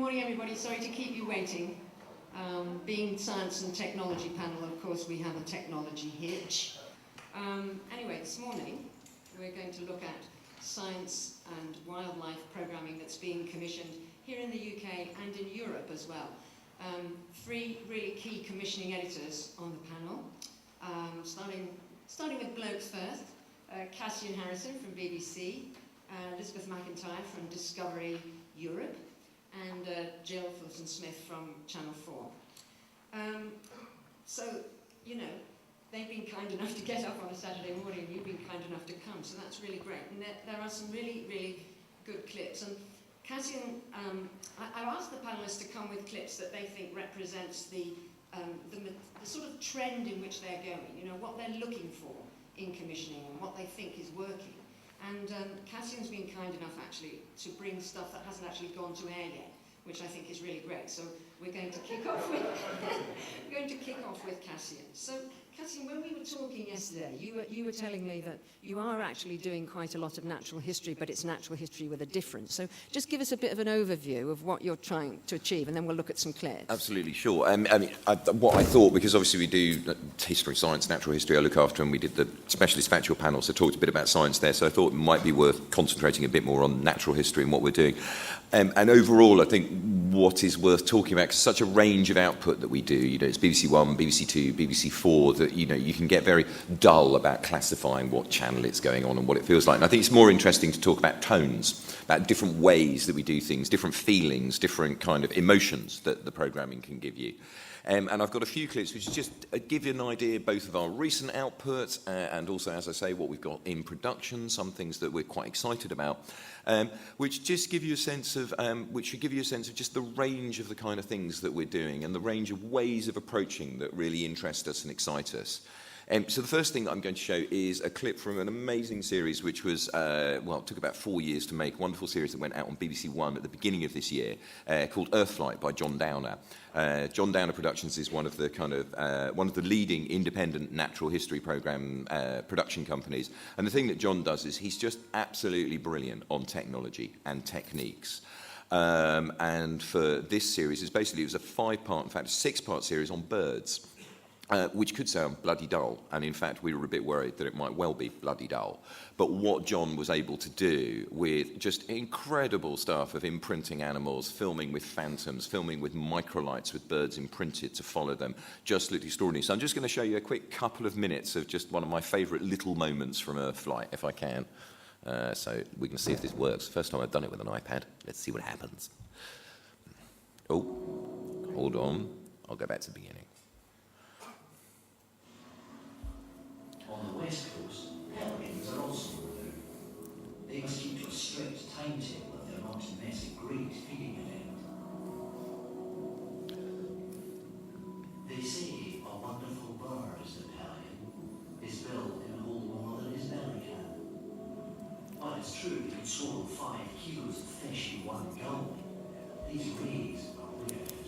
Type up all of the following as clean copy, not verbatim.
morning, everybody. Sorry to keep you waiting. Being science and technology panel, of course, we have a technology hitch. Anyway, this morning, we're going to look at science and wildlife programming that's being commissioned here in the UK and in Europe as well. Three really key commissioning editors on the panel. Starting with blokes first, Cassian Harrison from BBC, Elizabeth McIntyre from Discovery Europe, and Jill Fullerton-Smith from Channel 4. So, you know, they've been kind enough to get up on a Saturday morning, and you've been kind enough to come, so that's really great. And there are some really, really good clips. And Cassian, I've asked the panellists to come with clips that they think represents the sort of trend in which they're going, you know, what they're looking for in commissioning and what they think is working. And Cassian's been kind enough, actually, to bring stuff that hasn't actually gone to air yet, which I think is really great. So we're going to kick off with Cassian. So, Cassian, when we were talking yesterday, you were telling me that you are actually doing quite a lot of natural history, but it's natural history with a difference. So just give us a bit of an overview of what you're trying to achieve, and then we'll look at some clips. Absolutely, sure. What I thought, because obviously we do history, science, natural history, I look after, and we did the specialist factual panel, so talked a bit about science there, so I thought it might be worth concentrating a bit more on natural history and what we're doing. And overall, I think what is worth talking about, because such a range of output that we do, you know, it's BBC One, BBC Two, BBC Four, that, you know, you can get very dull about classifying what channel it's going on and what it feels like. And I think it's more interesting to talk about tones, about different ways that we do things, different feelings, different kind of emotions that the programming can give you. And I've got a few clips which just give you an idea both of our recent output and also, as I say, what we've got in production, some things that we're quite excited about, which just give you a sense of, which should give you a sense of just the range of the kind of things that we're doing and the range of ways of approaching that really interest us and excite us. So the first thing I'm going to show is a clip from an amazing series which was, well, it took about 4 years to make, a wonderful series that went out on BBC One at the beginning of this year, called Earthflight by John Downer. John Downer Productions is one of the kind of one of the leading independent natural history program production companies. And the thing that John does is he's just absolutely brilliant on technology and techniques. And for this series, it was a 5-part, in fact, a 6-part series on birds. Which could sound bloody dull, and in fact we were a bit worried that it might well be bloody dull. But what John was able to do with just incredible stuff of imprinting animals, filming with phantoms, filming with microlights with birds imprinted to follow them, just looked extraordinary. So I'm just going to show you a quick couple of minutes of just one of my favourite little moments from Earthflight, if I can. So we can see if this works. First time I've done it with an iPad. Let's see what happens. Oh, hold on. I'll go back to the beginning. On the west coast, pelicans are also removed. They must keep to a strict timetable if they're not to miss a great feeding event. They say a wonderful bird is the pelican. His bill can hold more than his belly can. But it's true he can swallow 5 kilos of fish in one gulp. These rays are rare to believe.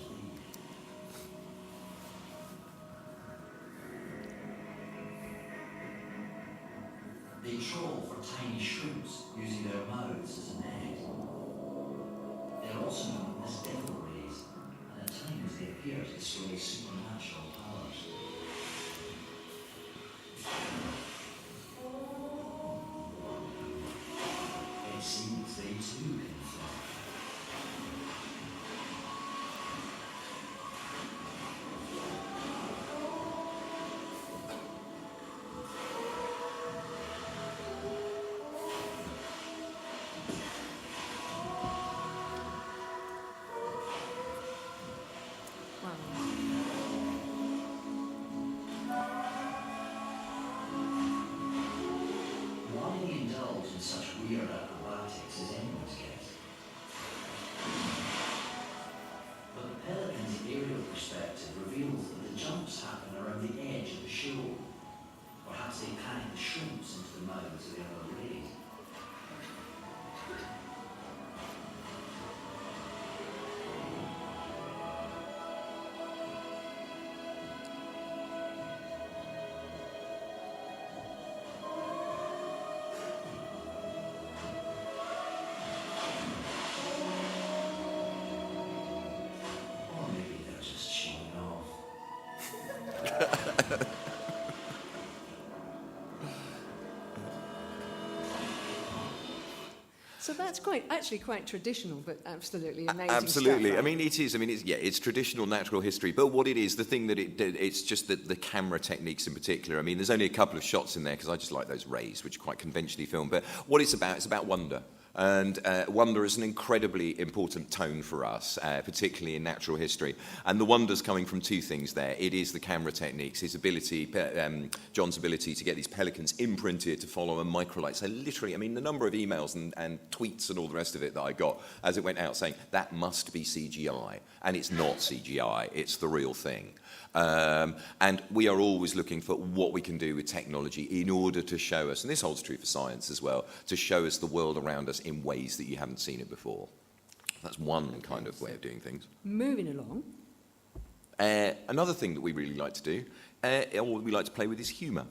They trawl for tiny shrimps using their mouths as a net. They're also known as devil rays, and at times they appear to display supernatural powers. It seems they too can fly. Weird acrobatics is anyone's guess. But the pelican's aerial perspective reveals that the jumps happen around the edge of the shoal. Perhaps they panic the shrimps into the mouths of the other rays. So that's actually quite traditional, but absolutely amazing Absolutely. stuff, right? I mean, it is. I mean, it's traditional natural history. But what it is, the thing that it did, it's just the camera techniques in particular. I mean, there's only a couple of shots in there because I just like those rays, which are quite conventionally filmed. But what it's about wonder. And wonder is an incredibly important tone for us, particularly in natural history. And the wonder's coming from two things there. It is the camera techniques, his ability, John's ability to get these pelicans imprinted to follow a microlight. So literally, I mean, the number of emails and tweets and all the rest of it that I got as it went out saying, that must be CGI. And it's not CGI, it's the real thing. And we are always looking for what we can do with technology in order to show us, and this holds true for science as well, to show us the world around us in ways that you haven't seen it before. That's one kind of way of doing things. Moving along. Another thing that we really like to do, or we like to play with, is humour.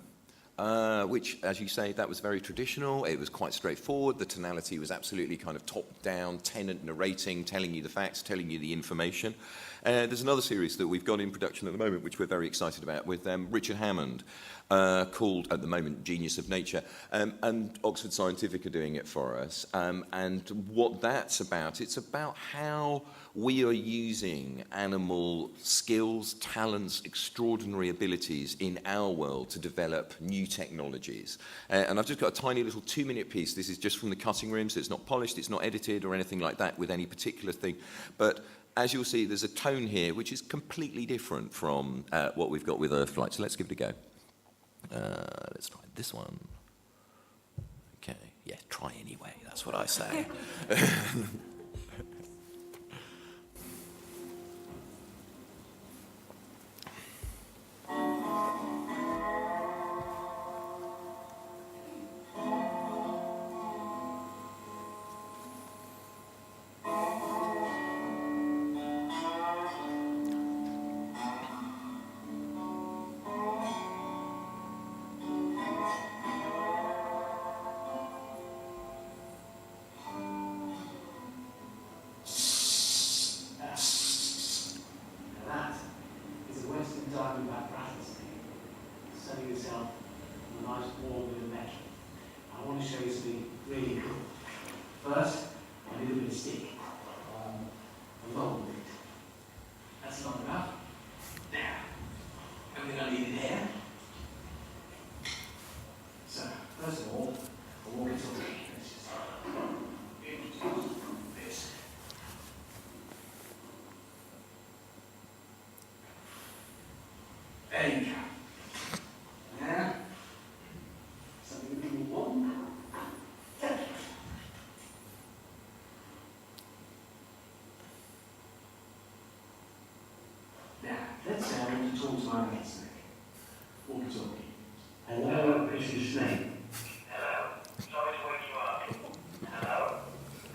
Which, as you say, that was very traditional. It was quite straightforward. The tonality was absolutely kind of top-down, Tennant narrating, telling you the facts, telling you the information. There's another series that we've got in production at the moment, which we're very excited about, with Richard Hammond, called, at the moment, Genius of Nature. And Oxford Scientific are doing it for us. And what that's about, it's about how we are using animal skills, talents, extraordinary abilities in our world to develop new technologies. And I've just got a tiny little 2-minute piece. This is just from the cutting room, so it's not polished, it's not edited or anything like that with any particular thing. But as you'll see, there's a tone here which is completely different from what we've got with Earthflight. So let's give it a go. Let's try this one. Okay, yeah, try anyway, that's what I say. There you go. Now, something that you want. Now, let's say I want to talk to my red snake. Walkie-talkie. Hello, this is Snake. Hello. Sorry to wake you up. Hello.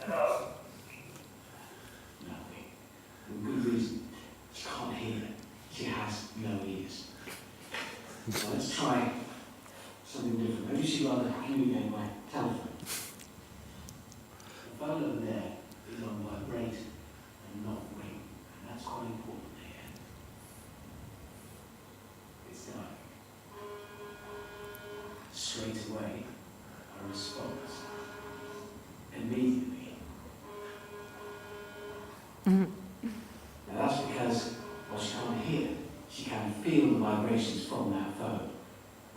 Hello. Nothing. For good reason. She can't hear it. She has no ears. So let's try something different. Maybe she'd rather communicate by telephone. The phone over there is on vibrate and not ring. And that's quite important here. It's dying. Straight away, a response. Immediately. Now that's because, while she can't hear, she can feel the vibrations from that phone.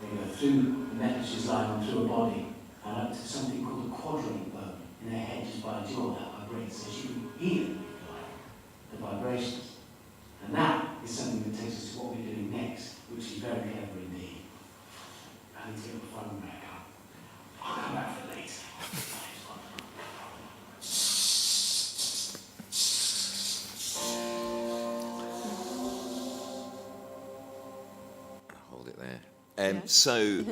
They go through the metal she's lying on through her body and up to something called the quadrant bone in her head just by her jaw that vibrates. So she can hear, if you like, the vibrations. And that is something that takes us to what we're doing next, which is very clever indeed. I need to get my phone back up. I'll come back for later. Hold it there. Yeah. So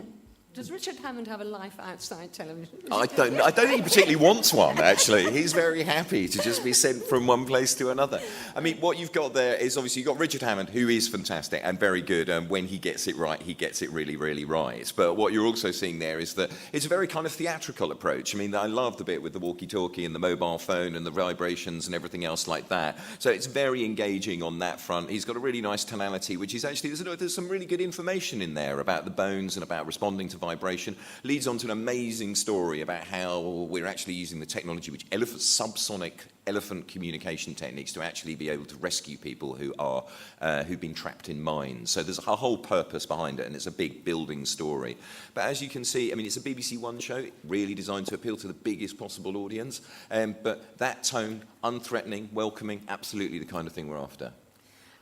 Does Richard Hammond have a life outside television? I don't think he particularly wants one, actually. He's very happy to just be sent from one place to another. I mean, what you've got there is obviously you've got Richard Hammond, who is fantastic and very good, and when he gets it right, he gets it really, really right. But what you're also seeing there is that it's a very kind of theatrical approach. I mean, I love the bit with the walkie-talkie and the mobile phone and the vibrations and everything else like that. So it's very engaging on that front. He's got a really nice tonality, which is actually, there's some really good information in there about the bones and about responding to vibration, leads on to an amazing story about how we're actually using the technology, which subsonic elephant communication techniques, to actually be able to rescue people who've been trapped in mines. So there's a whole purpose behind it, and it's a big building story. But as you can see, I mean, it's a BBC One show, really designed to appeal to the biggest possible audience. But that tone, unthreatening, welcoming, absolutely the kind of thing we're after.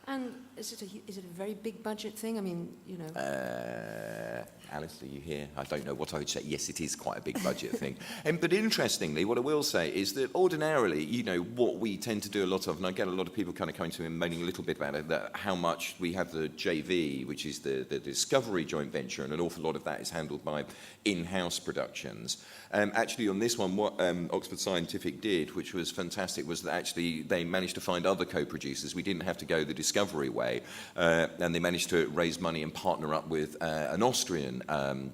And is it a very big budget thing? I mean, you know. Alice, are you here? I don't know what I would say. Yes, it is quite a big budget thing. But interestingly, what I will say is that ordinarily, you know, what we tend to do a lot of, and I get a lot of people kind of coming to me and moaning a little bit about it, that how much we have the JV, which is the Discovery joint venture, and an awful lot of that is handled by in-house productions. Actually, on this one, what Oxford Scientific did, which was fantastic, was that actually they managed to find other co-producers. We didn't have to go the Discovery way, and they managed to raise money and partner up with an Austrian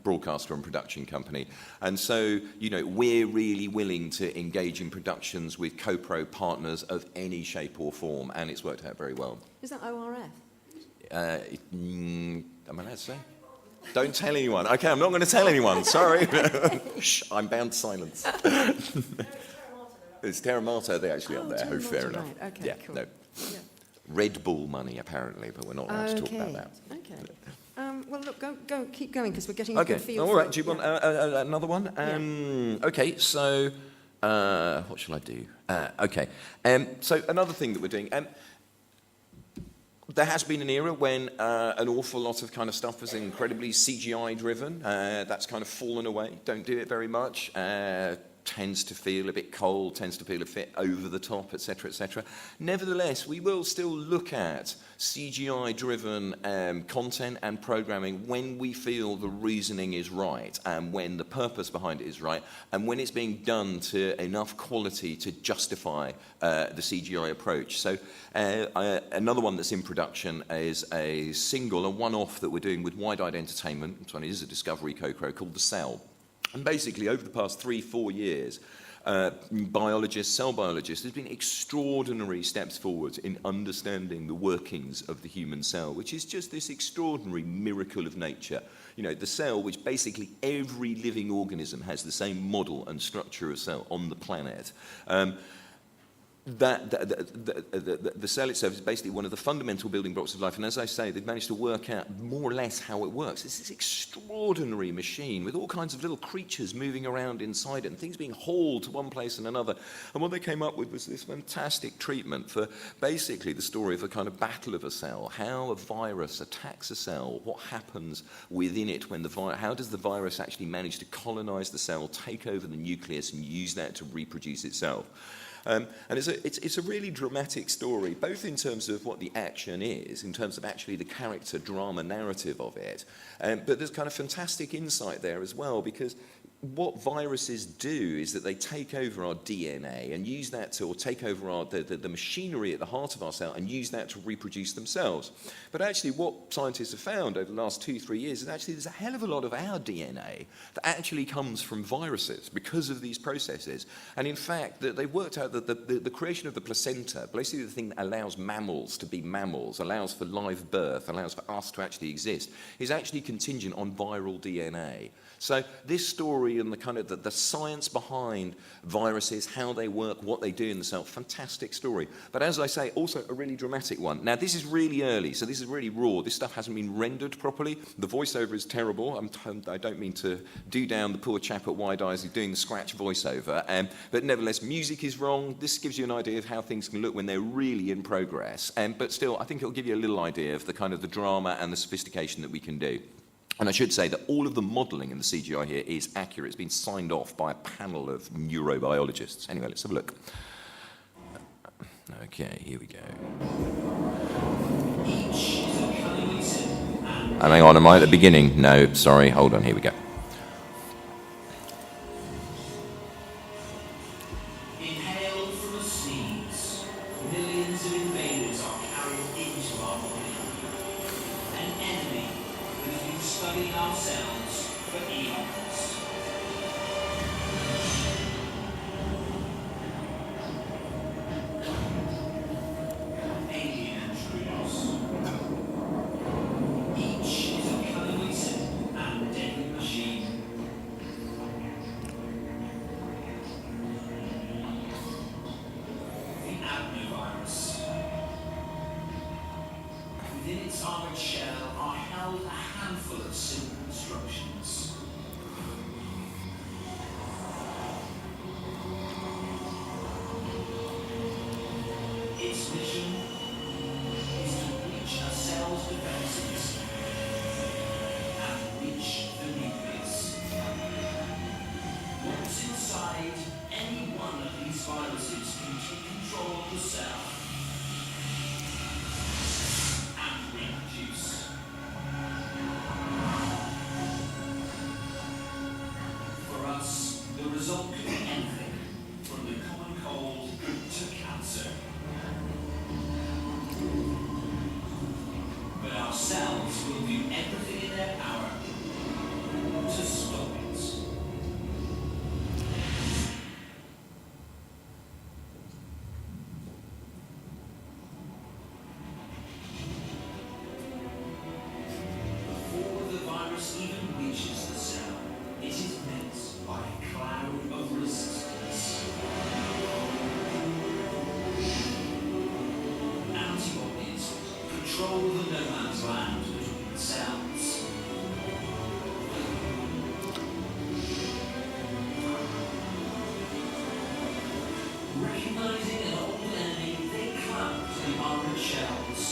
broadcaster and production company. And so, you know, we're really willing to engage in productions with co-pro partners of any shape or form, and it's worked out very well. Is that ORF? Am I allowed to say? Don't tell anyone. Okay, I'm not going to tell anyone. Sorry. Shh, I'm bound to silence. It's Terra Marta, they're actually up there. Oh, fair enough. Right. Okay, yeah, cool. no. Yeah. Red Bull money, apparently, but we're not allowed to talk about that. Okay. Well, look, go, keep going, because we're getting a good feel. All right. Do you want another one? Okay. So, what shall I do? Okay. So another thing that we're doing. There has been an era when an awful lot of kind of stuff was incredibly CGI driven. That's kind of fallen away. Don't do it very much. Tends to feel a bit cold, tends to feel a bit over the top, etc., etc. Nevertheless, we will still look at CGI-driven content and programming when we feel the reasoning is right, and when the purpose behind it is right, and when it's being done to enough quality to justify the CGI approach. So another one that's in production is a single, a one-off that we're doing with Wide-Eyed Entertainment. This one is a Discovery co-pro called The Cell. And basically, over the past 3-4 years, biologists, cell biologists, there's been extraordinary steps forward in understanding the workings of the human cell, which is just this extraordinary miracle of nature. You know, the cell, which basically every living organism has the same model and structure of cell on the planet. The cell itself is basically one of the fundamental building blocks of life, and as I say, they've managed to work out more or less how it works. It's this extraordinary machine with all kinds of little creatures moving around inside it and things being hauled to one place and another. And what they came up with was this fantastic treatment for basically the story of a kind of battle of a cell, how a virus attacks a cell, what happens within it when how does the virus actually manage to colonize the cell, take over the nucleus, and use that to reproduce itself. And it's a really dramatic story, both in terms of what the action is, in terms of actually the character drama narrative of it, but there's kind of fantastic insight there as well, because what viruses do is that they take over our DNA and use that to, or take over the machinery at the heart of our cell and use that to reproduce themselves. But actually what scientists have found over the last 2-3 years is actually there's a hell of a lot of our DNA that actually comes from viruses because of these processes. And in fact, they've worked out that the creation of the placenta, basically the thing that allows mammals to be mammals, allows for live birth, allows for us to actually exist, is actually contingent on viral DNA. So this story and the kind of the science behind viruses, how they work, what they do in the cell, fantastic story. But as I say, also a really dramatic one. Now, this is really early, so this is really raw. This stuff hasn't been rendered properly. The voiceover is terrible. I don't mean to do down the poor chap at Wide Eyes who's doing the scratch voiceover, but nevertheless, music is wrong. This gives you an idea of how things can look when they're really in progress. But still, I think it'll give you a little idea of the kind of the drama and the sophistication that we can do. And I should say that all of the modelling in the CGI here is accurate. It's been signed off by a panel of neurobiologists. Anyway, let's have a look. Okay, here we go. And hang on, am I at the beginning? No, sorry, hold on, here we go. Inhaled from a sneeze, millions of invaders are carried into our body. An enemy that has been studying our cells for eons. Alien intruders. Each is a cunningly simple and deadly machine. mission is to breach a cell's defenses and reach the nucleus. Once inside, any one of these viruses can take control of the cell and reproduce. For us, the result could be anything from the common cold to cancer. But our cells will do everything in their power to stop it. Before the virus even reaches the cell, it is met by a cloud of resistance. Antibodies patrol the no man's land between the cells. Recognizing an old enemy, they clamp to the armored shells.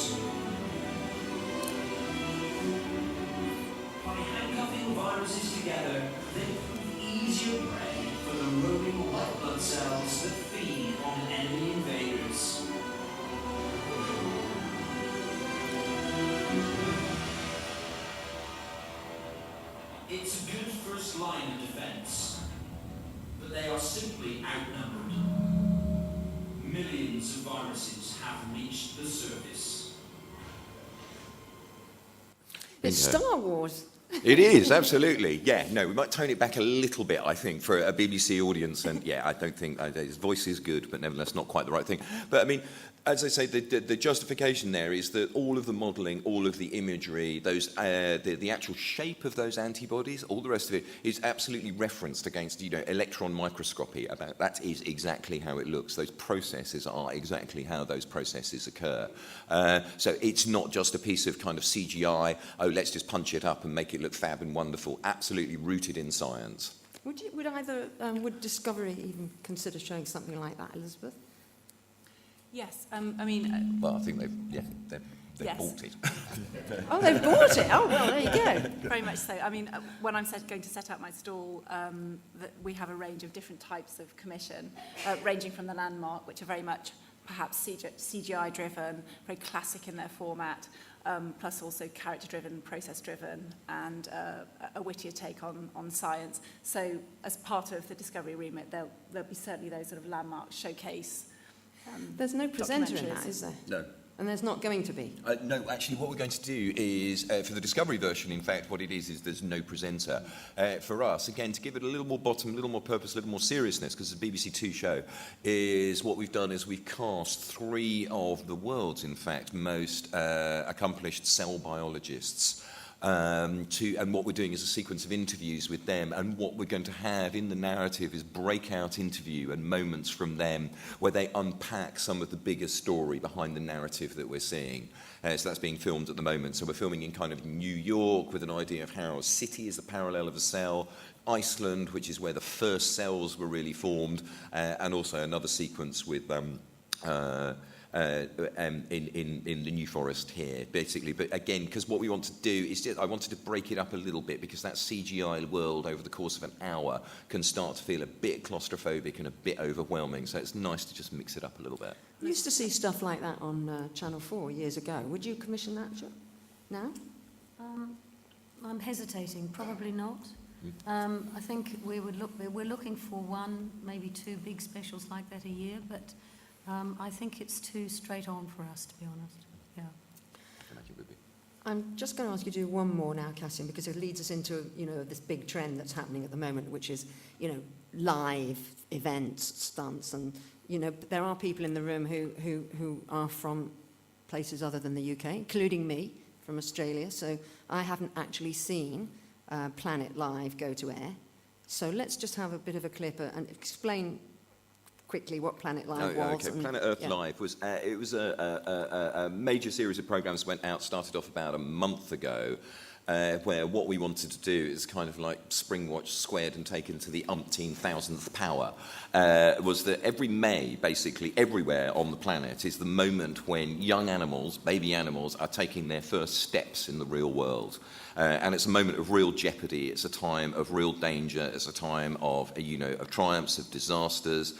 By handcuffing viruses together, they prove easier prey for the roaming white blood cells that feed on enemy invaders. It's a good first line of defense, but they are simply outnumbered. Millions of viruses have reached the surface. It's Star Wars. It is, absolutely. Yeah, no, we might tone it back a little bit, I think, for a BBC audience. And yeah, I don't think his voice is good, but nevertheless not quite the right thing. But I mean, as I say, the justification there is that all of the modelling, all of the imagery, those the actual shape of those antibodies, all the rest of it is absolutely referenced against, electron microscopy. About that is exactly how it looks. Those processes are exactly how those processes occur. So it's not just a piece of kind of CGI. Oh, let's just punch it up and make it look fab and wonderful. Absolutely rooted in science. Would Discovery even consider showing something like that, Elizabeth? Yes, I mean... Well, I think they've yes. bought it. Oh, they've bought it. Oh, well, there you go. Very much so. I mean, when I'm going to set up my stall, we have a range of different types of commission, ranging from the landmark, which are very much perhaps CGI-driven, very classic in their format, plus also character-driven, process-driven, and a wittier take on science. So as part of the Discovery remit, there'll be certainly those sort of landmark showcase. There's no presenter in that, is there? No. And there's not going to be? No, actually, what we're going to do is, for the Discovery version, in fact, what it is there's no presenter. For us, again, to give it a little more bottom, a little more purpose, a little more seriousness, because it's a BBC Two show, is what we've done is we've cast 3 of the world's, in fact, most accomplished cell biologists. And what we're doing is a sequence of interviews with them, and what we're going to have in the narrative is breakout interview and moments from them where they unpack some of the bigger story behind the narrative that we're seeing. So that's being filmed at the moment. So we're filming in kind of New York with an idea of how a city is the parallel of a cell, Iceland, which is where the first cells were really formed, and also another sequence with in the New Forest here, basically. But again, because what we want to do is I wanted to break it up a little bit, because that CGI world over the course of an hour can start to feel a bit claustrophobic and a bit overwhelming. So it's nice to just mix it up a little bit. I used to see stuff like that on Channel 4 years ago. Would you commission that now? I'm hesitating. Probably not. I think we're looking for 1, maybe 2 big specials like that a year, but I think it's too straight on for us, to be honest. Yeah. I'm just going to ask you to do one more now, Cassian, because it leads us into, this big trend that's happening at the moment, which is, live events, stunts, and, there are people in the room who are from places other than the UK, including me, from Australia, so I haven't actually seen Planet Live go to air. So let's just have a bit of a clip and explain quickly what Planet Live was. Okay. Planet Earth Live was a major series of programs went out, started off about a month ago, where what we wanted to do is kind of like Springwatch squared and taken to the umpteen thousandth power, was that every May, basically everywhere on the planet, is the moment when young animals, baby animals, are taking their first steps in the real world. And it's a moment of real jeopardy, it's a time of real danger, it's a time of, of triumphs, of disasters.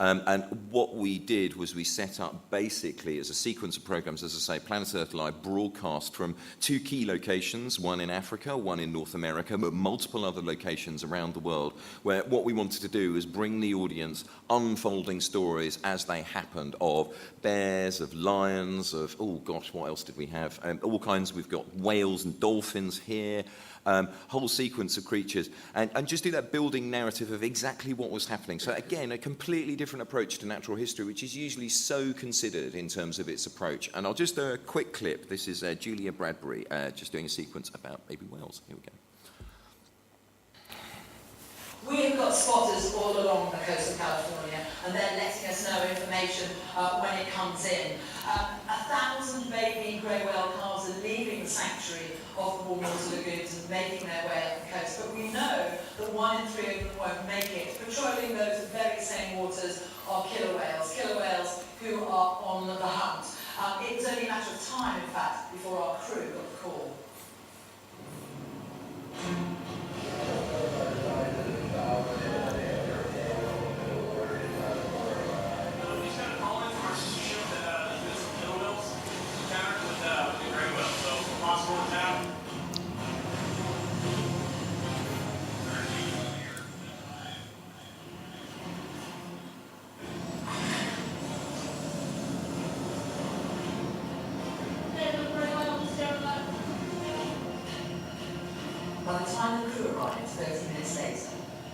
And what we did was we set up basically as a sequence of programs, as I say, Planet Earth Live broadcast from 2 key locations, one in Africa, one in North America, but multiple other locations around the world, where what we wanted to do was bring the audience unfolding stories as they happened of bears, of lions, of, oh gosh, what else did we have? All kinds, we've got whales and dolphins here, whole sequence of creatures, and just do that building narrative of exactly what was happening. So again, a completely different approach to natural history, which is usually so considered in terms of its approach. And I'll just do a quick clip. This is Julia Bradbury just doing a sequence about baby whales. Here we go. We've got spotters all along the coast of California, and they're letting us know information when it comes in. 1,000 baby grey whale calves are leaving the sanctuary of the warm water lagoons and making their way up the coast, but we know that 1 in 3 of them won't make it. Patrolling those very same waters are killer whales who are on the hunt. It was only a matter of time, in fact, before our crew got the call. By the time the crew arrived 30 minutes later,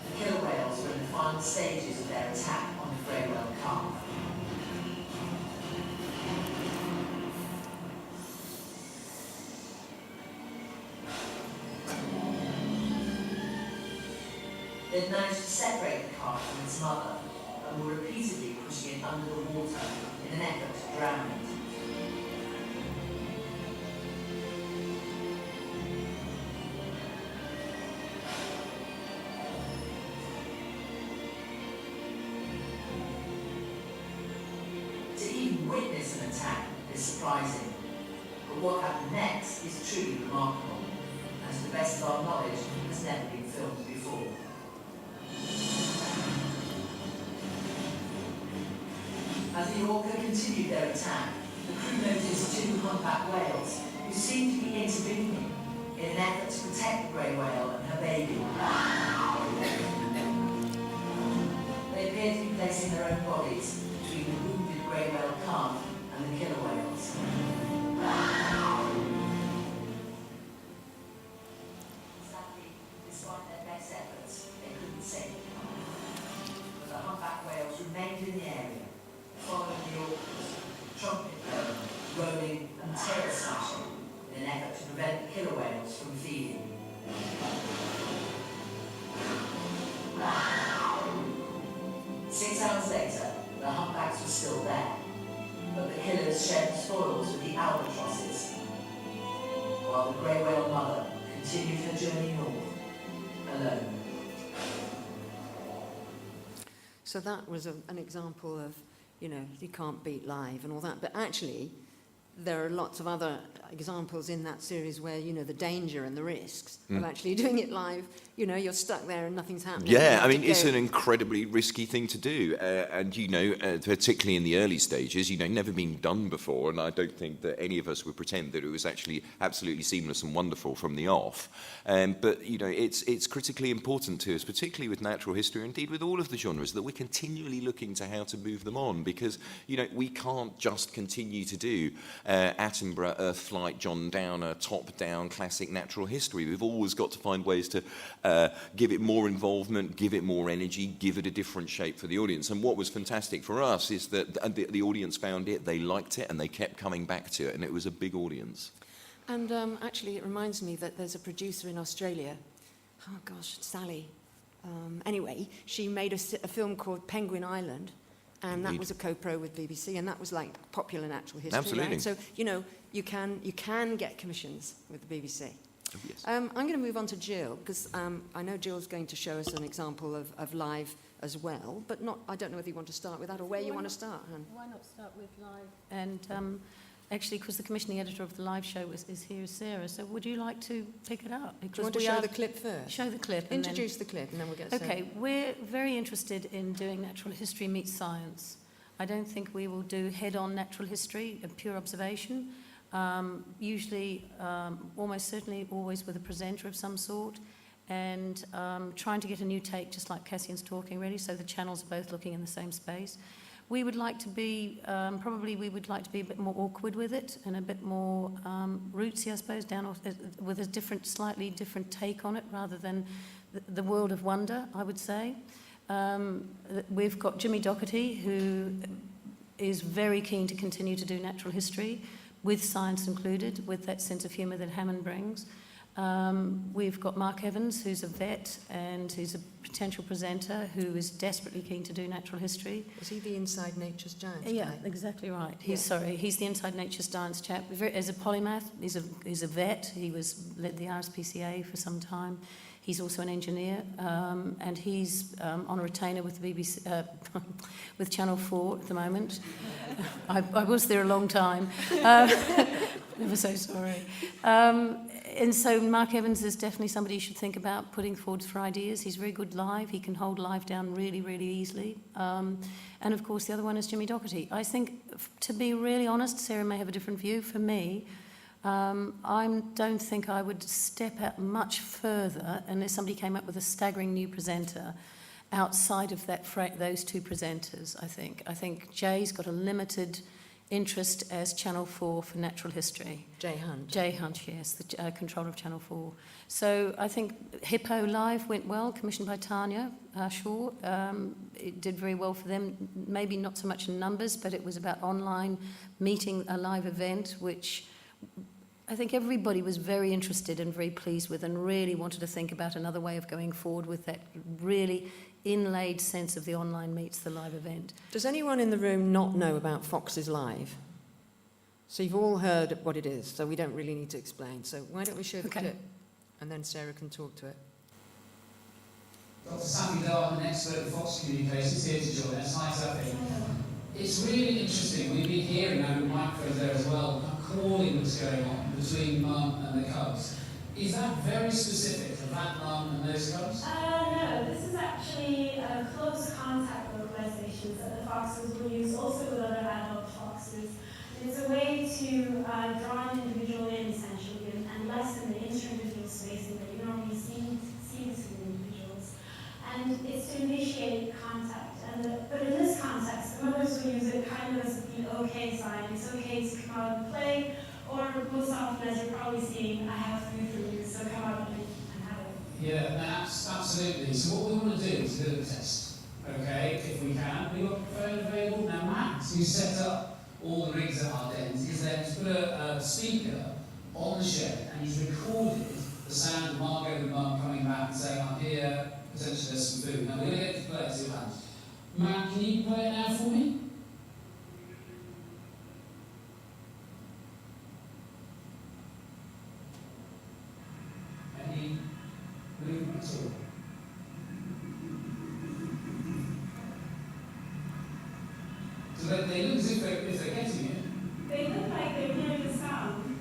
the killer whales were in the final stages of their attack on the grey whale calf. They'd managed to separate the calf from its mother and were repeatedly pushing it under the water in an effort to drown it. Witness an attack is surprising, but what happened next is truly remarkable, and to the best of our knowledge has never been filmed before. As the orca continued their attack, the crew noticed 2 humpback whales who seemed to be intervening in an effort to protect the grey whale and her baby. They appeared to be placing their own bodies between the wounded grey whale calf and the killer whales. Sadly, despite their best efforts, they couldn't save the calf. But the humpback whales remained in the area, following the orcas, trumpet blowing, rolling and tail slashing in an effort to prevent the killer whales from feeding. 6 hours later, the humpbacks were still there, but the killers shared the spoils with the albatrosses, while the grey whale mother continued her journey north, alone. So that was an example of, you can't beat live and all that, but actually there are lots of other examples in that series where, the danger and the risks of actually doing it live, you're stuck there and nothing's happening. Yeah, I mean, it's an incredibly risky thing to do. And, particularly in the early stages, never been done before. And I don't think that any of us would pretend that it was actually absolutely seamless and wonderful from the off. But, it's critically important to us, particularly with natural history, indeed with all of the genres, that we're continually looking to how to move them on. Because, we can't just continue to do Attenborough, Earth Flight, John Downer, top-down classic natural history. We've always got to find ways to give it more involvement, give it more energy, give it a different shape for the audience. And what was fantastic for us is that the audience found it, they liked it, and they kept coming back to it, and it was a big audience. And actually, it reminds me that there's a producer in Australia, oh gosh, Sally. Anyway, she made a film called Penguin Island, and Indeed. that was a co-pro with BBC, and that was like popular natural history. Absolutely. Right? So, you can get commissions with the BBC. Yes. I'm going to move on to Jill, because I know Jill's going to show us an example of live as well, but not. I don't know whether you want to start with that or where you want to start, Han. Why not start with live? And actually, because the commissioning editor of the live show is here, Sarah, so would you like to pick it up? Because Do you want to show the clip first? Show the clip. Introduce the clip and then we'll get Sarah. Okay, we're very interested in doing natural history meets science. I don't think we will do head-on natural history, a pure observation. Usually, almost certainly, always with a presenter of some sort, and trying to get a new take, just like Cassian's talking, really, so the channels are both looking in the same space. We would like to be, probably we would like to be a bit more awkward with it and a bit more rootsy, I suppose, with a different, slightly different take on it, rather than the world of wonder, I would say. We've got Jimmy Doherty, who is very keen to continue to do natural history, with science included, with that sense of humour that Hammond brings. We've got Mark Evans, who's a vet and who's a potential presenter who is desperately keen to do natural history. Is he the Inside Nature's Giants Yeah, guy? exactly right. He's the Inside Nature's Giants chap. As a polymath, he's a vet. He led the RSPCA for some time. He's also an engineer, and he's on a retainer with the BBC, with Channel 4 at the moment. I was there a long time. Never so sorry. And so Mark Evans is definitely somebody you should think about putting forward for ideas. He's very good live. He can hold live down really, really easily. And of course, the other one is Jimmy Doherty. I think, to be really honest, Sarah may have a different view. For me, I don't think I would step out much further unless somebody came up with a staggering new presenter outside of those two presenters, I think. I think Jay's got a limited interest as Channel 4 for natural history. Jay Hunt. Jay Hunt, yes, the controller of Channel 4. So I think Hippo Live went well, commissioned by Tanya Shaw. It did very well for them, maybe not so much in numbers, but it was about online meeting, a live event, which I think everybody was very interested and very pleased with, and really wanted to think about another way of going forward with that really inlaid sense of the online meets the live event. Does anyone in the room not know about Foxes Live? So you've all heard what it is, so we don't really need to explain. So why don't we show the clip, and then Sarah can talk to it. Dr. Sammy Darwin, an expert in Fox communications, here to join us. Hi, Sophie. It's really interesting. We've been hearing over microphones there as well, calling that's going on between mum and the cubs. Is that very specific for that mum and those cubs? No, this is actually close contact vocalizations that the foxes will use also with other adult foxes. And it's a way to draw an individual in, essentially, and lessen the inter-individual spacing that you normally see between individuals. And it's to initiate contact. But in this context, the mothers will use it kind of as the okay sign. It's okay to come out and play, or most often, as you're probably seeing, I have food for you, so come out and have it. Yeah, no, absolutely. So what we want to do is do a test, okay, if we can. We've got the phone available. Now, Max, who set up all the rigs at our dens, is there to put a speaker on the shed, and he's recorded the sound of Margot and Mum coming back and saying, I'm here, potentially there's some food. Now, we're going to get to play it, see what happens. Matt, can you play it now for me? Any movement at all? So they look as if they're getting it. They look like they're hearing the sound.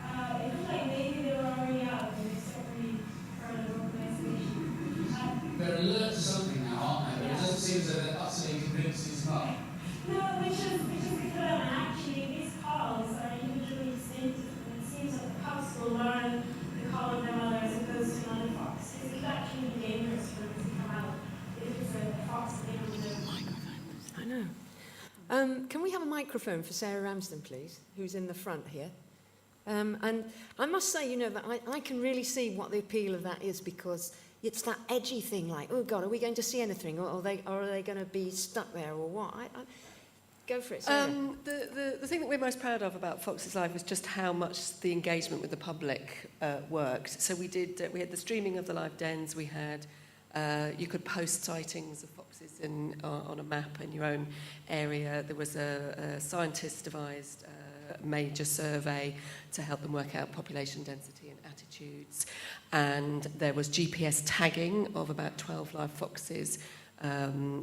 It looks like maybe they were already out, and they've certainly heard of vocalization. They're alert to something now, aren't they? But it doesn't seem as though they're utterly convinced it's not. No, which is good, and actually these calls are individually distinctive, and it seems that the pups will learn the call of their mother as opposed to another fox. Because it could actually be dangerous for them to come out if it's a fox that they don't know. I know. Can we have a microphone for Sarah Ramsden, please, who's in the front here? And I must say, you know, that I can really see what the appeal of that is, because it's that edgy thing, like, oh God, are we going to see anything, or are they going to be stuck there, or what? Go for it, Sarah. The thing that we're most proud of about Foxes Live was just how much the engagement with the public worked. So we had the streaming of the live dens. We had you could post sightings of foxes on a map in your own area. There was a scientist devised major survey to help them work out population density and attitudes. And there was GPS tagging of about 12 live foxes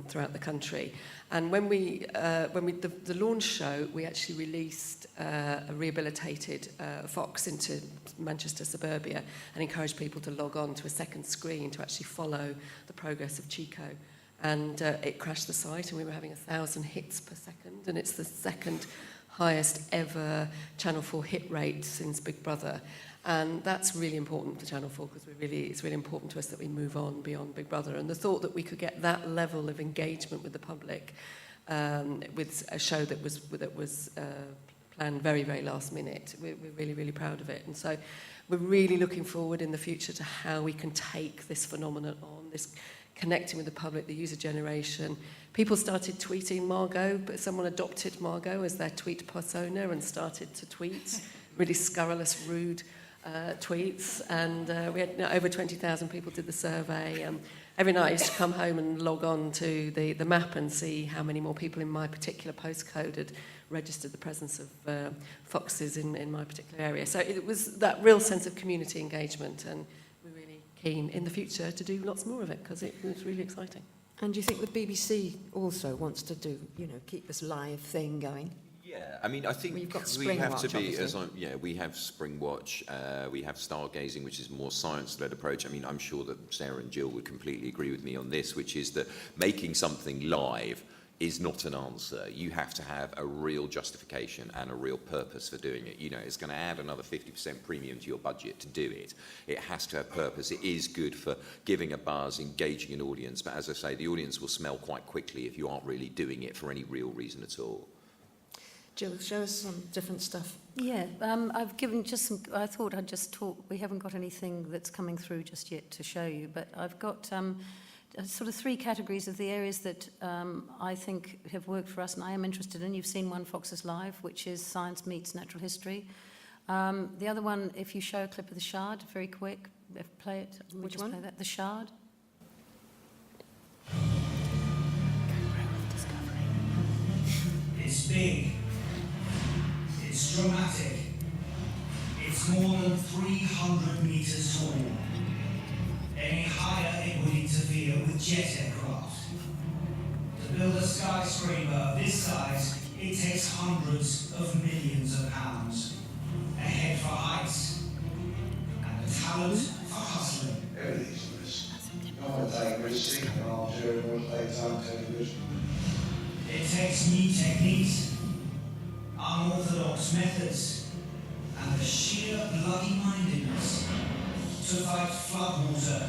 throughout the country. And when the launch show, we actually released a rehabilitated fox into Manchester suburbia and encouraged people to log on to a second screen to actually follow the progress of Chico. And it crashed the site, and we were having 1,000 hits per second, and it's the second highest ever Channel 4 hit rate since Big Brother. And that's really important for Channel 4 because it's really important to us that we move on beyond Big Brother. And the thought that we could get that level of engagement with the public with a show that was planned very, very last minute, we're really, really proud of it. And so we're really looking forward in the future to how we can take this phenomenon on, this connecting with the public, the user generation. People started tweeting Margot, but someone adopted Margot as their tweet persona and started to tweet really scurrilous, rude tweets. And we had over 20,000 people did the survey. Every night I used to come home and log on to the map and see how many more people in my particular postcode had registered the presence of foxes in my particular area. So it was that real sense of community engagement, and we're really keen in the future to do lots more of it because it was really exciting. And do you think the BBC also wants to do, keep this live thing going? Yeah, I mean, I think Well, you've got we have Springwatch, to be, obviously. we have Springwatch, we have stargazing, which is a more science-led approach. I mean, I'm sure that Sarah and Jill would completely agree with me on this, which is that making something live is not an answer. You have to have a real justification and a real purpose for doing it. It's going to add another 50% premium to your budget to do it. It has to have purpose. It is good for giving a buzz, engaging an audience, but as I say, the audience will smell quite quickly if you aren't really doing it for any real reason at all. Jill, show us some different stuff. Yeah, I've given just some, I thought I'd just talk, we haven't got anything that's coming through just yet to show you, but I've got sort of 3 categories of the areas that I think have worked for us and I am interested in. You've seen one, Foxes Live, which is science meets natural history. The other one, if you show a clip of The Shard, very quick, play it. Which one? Play that. The Shard. It's big. It's dramatic. It's more than 300 metres tall. Any higher it would interfere with jet aircraft. To build a skyscraper of this size, it takes hundreds of millions of pounds. A head for heights, and a talent for hustling. Everything's a risk. No one take risks, think an armchair and all day time television. It takes new techniques, unorthodox methods, and the sheer bloody-mindedness to fight floodwater.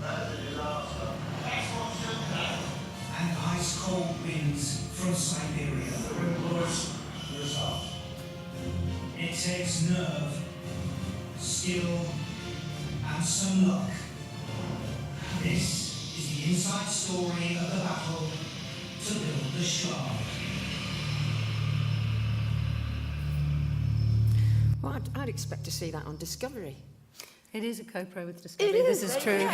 That's a disaster. That's what's doing that. And ice-cold winds from Siberia. The wind blows to the south. It takes nerve, skill, and some luck. This is the inside story of the battle to build the Shard. Well, I'd expect to see that on Discovery. It is a co-pro with Discovery. It is, This is true.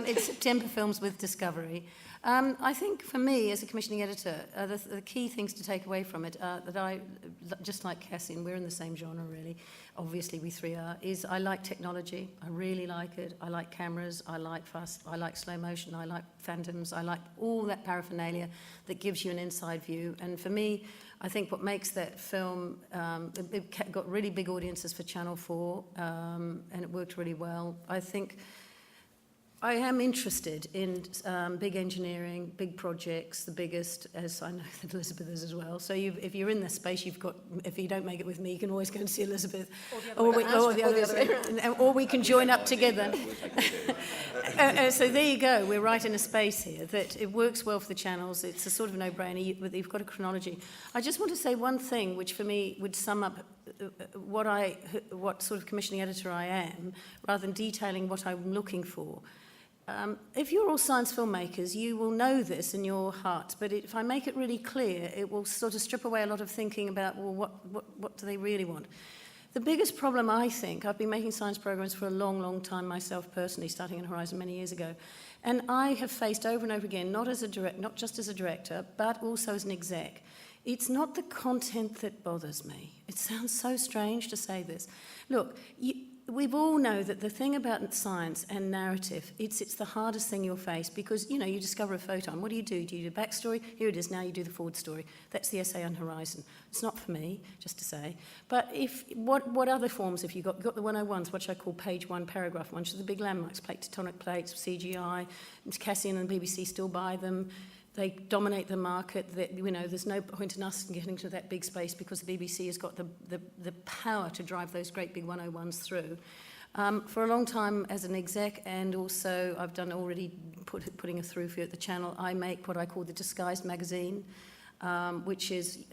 It's September Films with Discovery. I think for me, as a commissioning editor, the key things to take away from it, that I, just like Cassie, and we're in the same genre really, obviously we 3 are, is I like technology. I really like it. I like cameras. I like fast. I like slow motion. I like phantoms. I like all that paraphernalia that gives you an inside view. And for me, I think what makes that film, it got really big audiences for Channel 4, and it worked really well. I think I am interested in big engineering, big projects, the biggest, as I know that Elizabeth is as well. So if you're in this space, if you don't make it with me, you can always go and see Elizabeth. Or we can join up together. So there you go. We're right in a space here that it works well for the channels. It's a sort of no-brainer. You've got a chronology. I just want to say one thing, which for me would sum up what sort of commissioning editor I am, rather than detailing what I'm looking for. If you're all science filmmakers, you will know this in your heart, but if I make it really clear, it will sort of strip away a lot of thinking about, well, what do they really want? The biggest problem, I think, I've been making science programs for a long, long time myself personally, starting in Horizon many years ago, and I have faced over and over again, not just as a director, but also as an exec, It's not the content that bothers me. It sounds so strange to say this. Look, we all know that the thing about science and narrative, it's the hardest thing you'll face because, you know, you discover a photon. What do? Do you do backstory? Here it is, now you do the forward story. That's the essay on Horizon. It's not for me, just to say. But what other forms have you got? You've got the 101s, which I call page 1, paragraph 1, which are the big landmarks, plate tectonic plates, CGI. Cassian and the BBC still buy them. They dominate the market. You know, there's no point in us getting to that big space because the BBC has got the power to drive those great big 101s through. For a long time as an exec, and also I've done already putting a through for you at the channel, I make what I call the disguised magazine, which is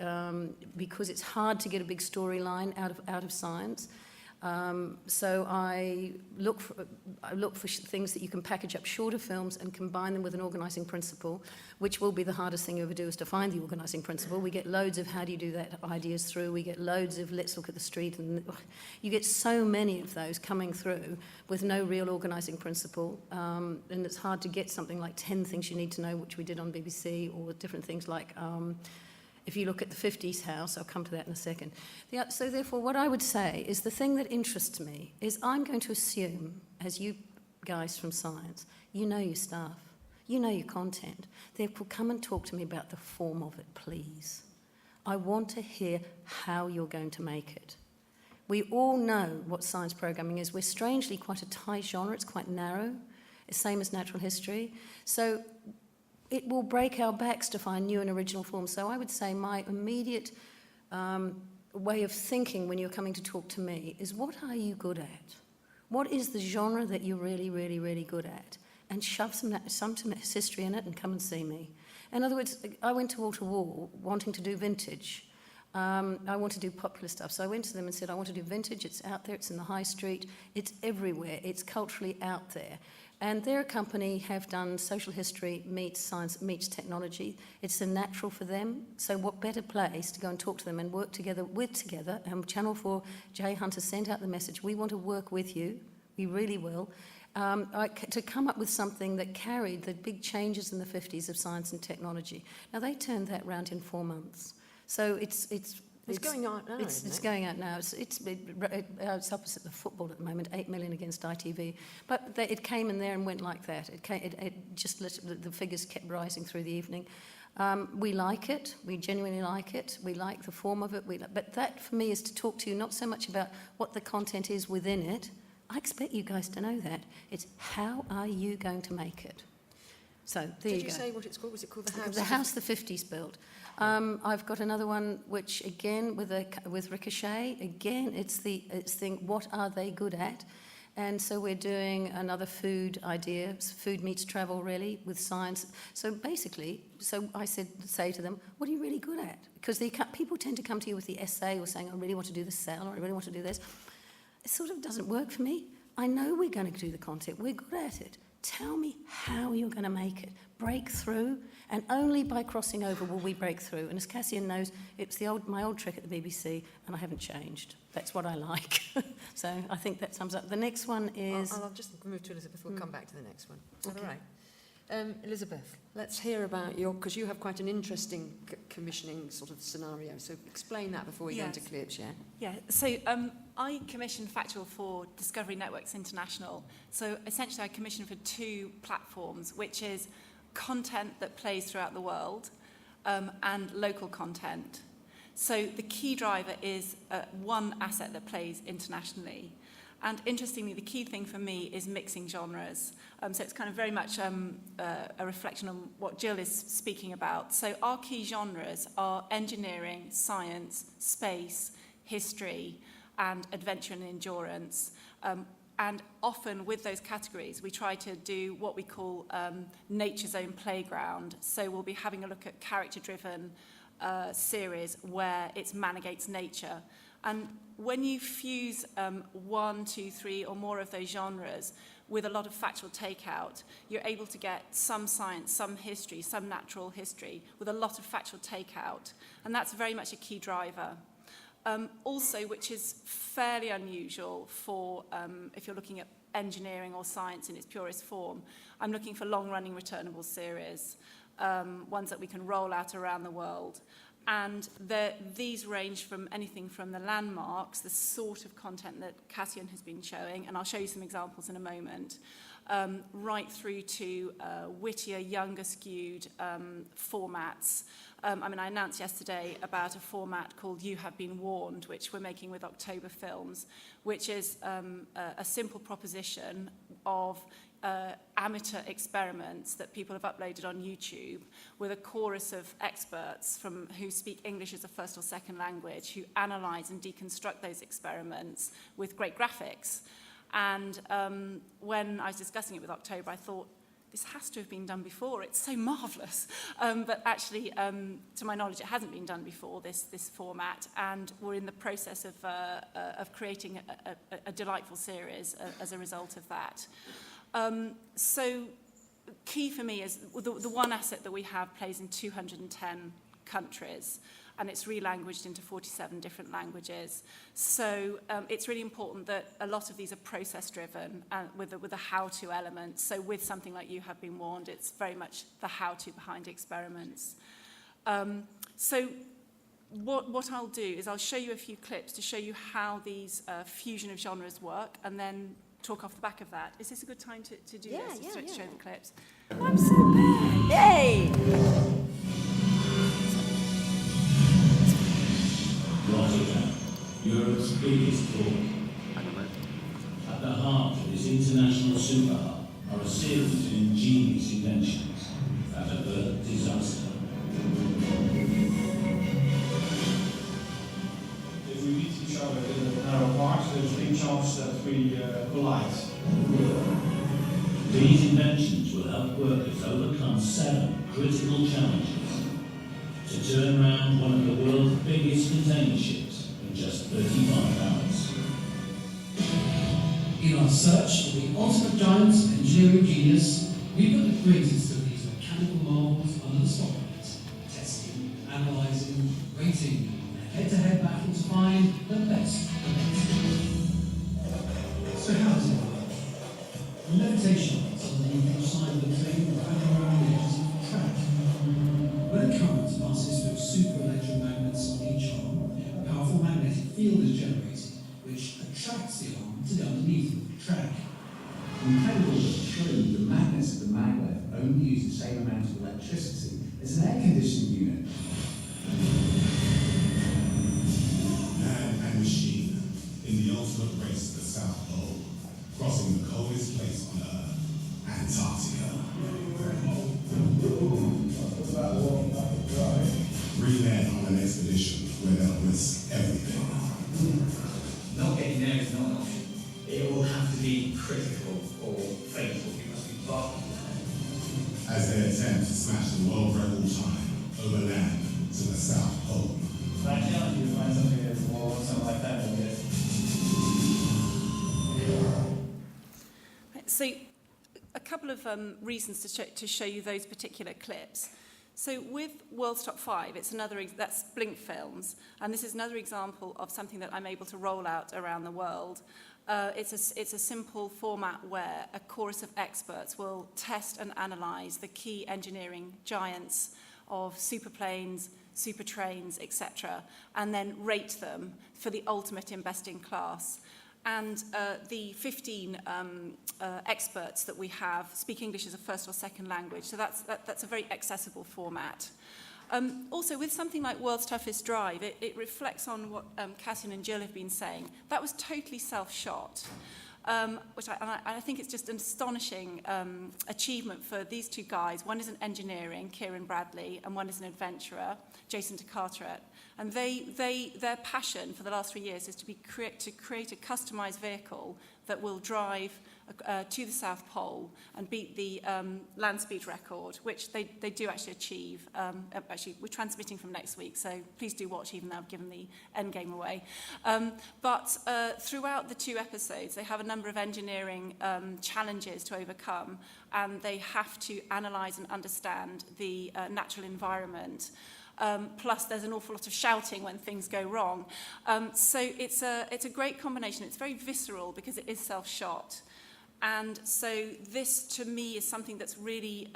because it's hard to get a big storyline out of science. So I look for things that you can package up shorter films and combine them with an organising principle, which will be the hardest thing you ever do, is to find the organising principle. We get loads of how do you do that ideas through. We get loads of let's look at the street, and you get so many of those coming through with no real organising principle, and it's hard to get something like 10 things you need to know, which we did on BBC, or different things like if you look at the 50s house, I'll come to that in a second. So therefore, what I would say is the thing that interests me is I'm going to assume, as you guys from science, you know your stuff, you know your content. Therefore, come and talk to me about the form of it, please. I want to hear how you're going to make it. We all know what science programming is. We're strangely quite a tight genre. It's quite narrow. It's the same as natural history. So it will break our backs to find new and original forms. So I would say my immediate way of thinking when you're coming to talk to me is, what are you good at? What is the genre that you're really, really, really good at? And shove some history in it and come and see me. In other words, I went to wall wanting to do vintage. I want to do popular stuff. So I went to them and said, I want to do vintage. It's out there. It's in the high street. It's everywhere. It's culturally out there. And their company have done social history meets science, meets technology. It's a natural for them. So what better place to go and talk to them and work together. And Channel 4, Jay Hunter sent out the message, we want to work with you. We really will. To come up with something that carried the big changes in the 50s of science and technology. Now, they turned that round in 4 months. So it's going out now, It's going out now. It's opposite the football at the moment, 8 million against ITV. But it came in there and went like that. The figures kept rising through the evening. We like it. We genuinely like it. We like the form of it. But that, for me, is to talk to you not so much about what the content is within it. I expect you guys to know that. It's how are you going to make it? So there you go. Did you say what it's called? Was it called The House? The House the 50s built. I've got another one which, again, with Ricochet. Again, it's the what are they good at? And so we're doing another food idea. Food meets travel, really, with science. So basically, I say to them, what are you really good at? Because people tend to come to you with the essay or saying, I really want to do the cell, or I really want to do this. It sort of doesn't work for me. I know we're going to do the content. We're good at it. Tell me how you're going to make it. Break through, and only by crossing over will we break through. And as Cassian knows, it's my old trick at the BBC, and I haven't changed. That's what I like. So I think that sums up. The next one is... I'll just move to Elizabeth. We'll come back to the next one. Okay. All right. Elizabeth, let's hear about because you have quite an interesting commissioning sort of scenario. So explain that before we go into clips, yeah? Yeah, so I commissioned Factual for Discovery Networks International. So essentially I commissioned for 2 platforms, which is content that plays throughout the world and local content. So the key driver is one asset that plays internationally. And interestingly, the key thing for me is mixing genres. So it's kind of very much a reflection on what Jill is speaking about. So our key genres are engineering, science, space, history, and adventure and endurance. And often with those categories, we try to do what we call nature's own playground. So we'll be having a look at character-driven series where it's man against nature. And when you fuse 1, 2, 3 or more of those genres with a lot of factual takeout, you're able to get some science, some history, some natural history with a lot of factual takeout. And that's very much a key driver. Also, which is fairly unusual for if you're looking at engineering or science in its purest form, I'm looking for long-running returnable series, ones that we can roll out around the world. And these range from anything from the landmarks, the sort of content that Cassian has been showing, and I'll show you some examples in a moment, right through to wittier, younger skewed formats. I announced yesterday about a format called You Have Been Warned, which we're making with October Films, which is a simple proposition of amateur experiments that people have uploaded on YouTube with a chorus of experts who speak English as a first or second language, who analyse and deconstruct those experiments with great graphics. And when I was discussing it with October, I thought, this has to have been done before. It's so marvellous. But actually, to my knowledge, it hasn't been done before, this format. And we're in the process of creating a delightful series as a result of that. So key for me is the one asset that we have plays in 210 countries, and it's relanguaged into 47 different languages. So it's really important that a lot of these are process-driven with a how-to element. So with something like You Have Been Warned, it's very much the how-to behind experiments. So what I'll do is I'll show you a few clips to show you how these fusion of genres work, and then talk off the back of that. Is this a good time to do this? To show the clips? I'm so bad. Yay! Rotterdam, Europe's biggest port. At the heart of this international super hub are a series of ingenious inventions that avert disaster. If we meet each other in a narrow part, there's a big chance that we collide. These inventions will help workers overcome 7 critical challenges to turn around one of the world's biggest container ships in just 35 hours. In our search for the ultimate giant engineering genius, we put the greatest of these mechanical marvels under the spotlight, testing, analysing, rating, a head-to-head battle to find the best of it. So how does it work? Levitation rods underneath each side of the train wrapping around the edges of the track. When a current passes through super electromagnets on each arm, a powerful magnetic field is generated, which attracts the arm to the underneath of the track. Incredible but true, the magnets of the maglev only use the same amount of electricity as an air conditioning unit. Man and machine in the ultimate race to the South Pole, crossing the coldest place on Earth, Antarctica. 3 men on an expedition where they'll risk everything. Not getting there is not an option. It will have to be critical or fatal. It must be vital. As they attempt to smash the world record time over land to the South Pole. I challenge you to find something that's more something like that than this. So a couple of reasons to show you those particular clips. So with World's Top 5, it's that's Blink Films, and this is another example of something that I'm able to roll out around the world. It's a simple format where a chorus of experts will test and analyse the key engineering giants of superplanes, super trains, etc., and then rate them for the ultimate in best in class. And the 15 experts that we have speak English as a first or second language, so that's a very accessible format. Also, with something like World's Toughest Drive, it reflects on what Cassian and Jill have been saying. That was totally self-shot, which I think it's just an astonishing achievement for these 2 guys. One is in engineering, Kieran Bradley, and one is an adventurer, Jason de Carteret. And their passion for the last 3 years is to create a customised vehicle that will drive to the South Pole and beat the land speed record, which they do actually achieve. Actually, we're transmitting from next week, so please do watch, even though I've given the end game away. But throughout the 2 episodes, they have a number of engineering challenges to overcome, and they have to analyse and understand the natural environment. Plus, there's an awful lot of shouting when things go wrong. So it's a great combination. It's very visceral because it is self-shot. And so this, to me, is something that's really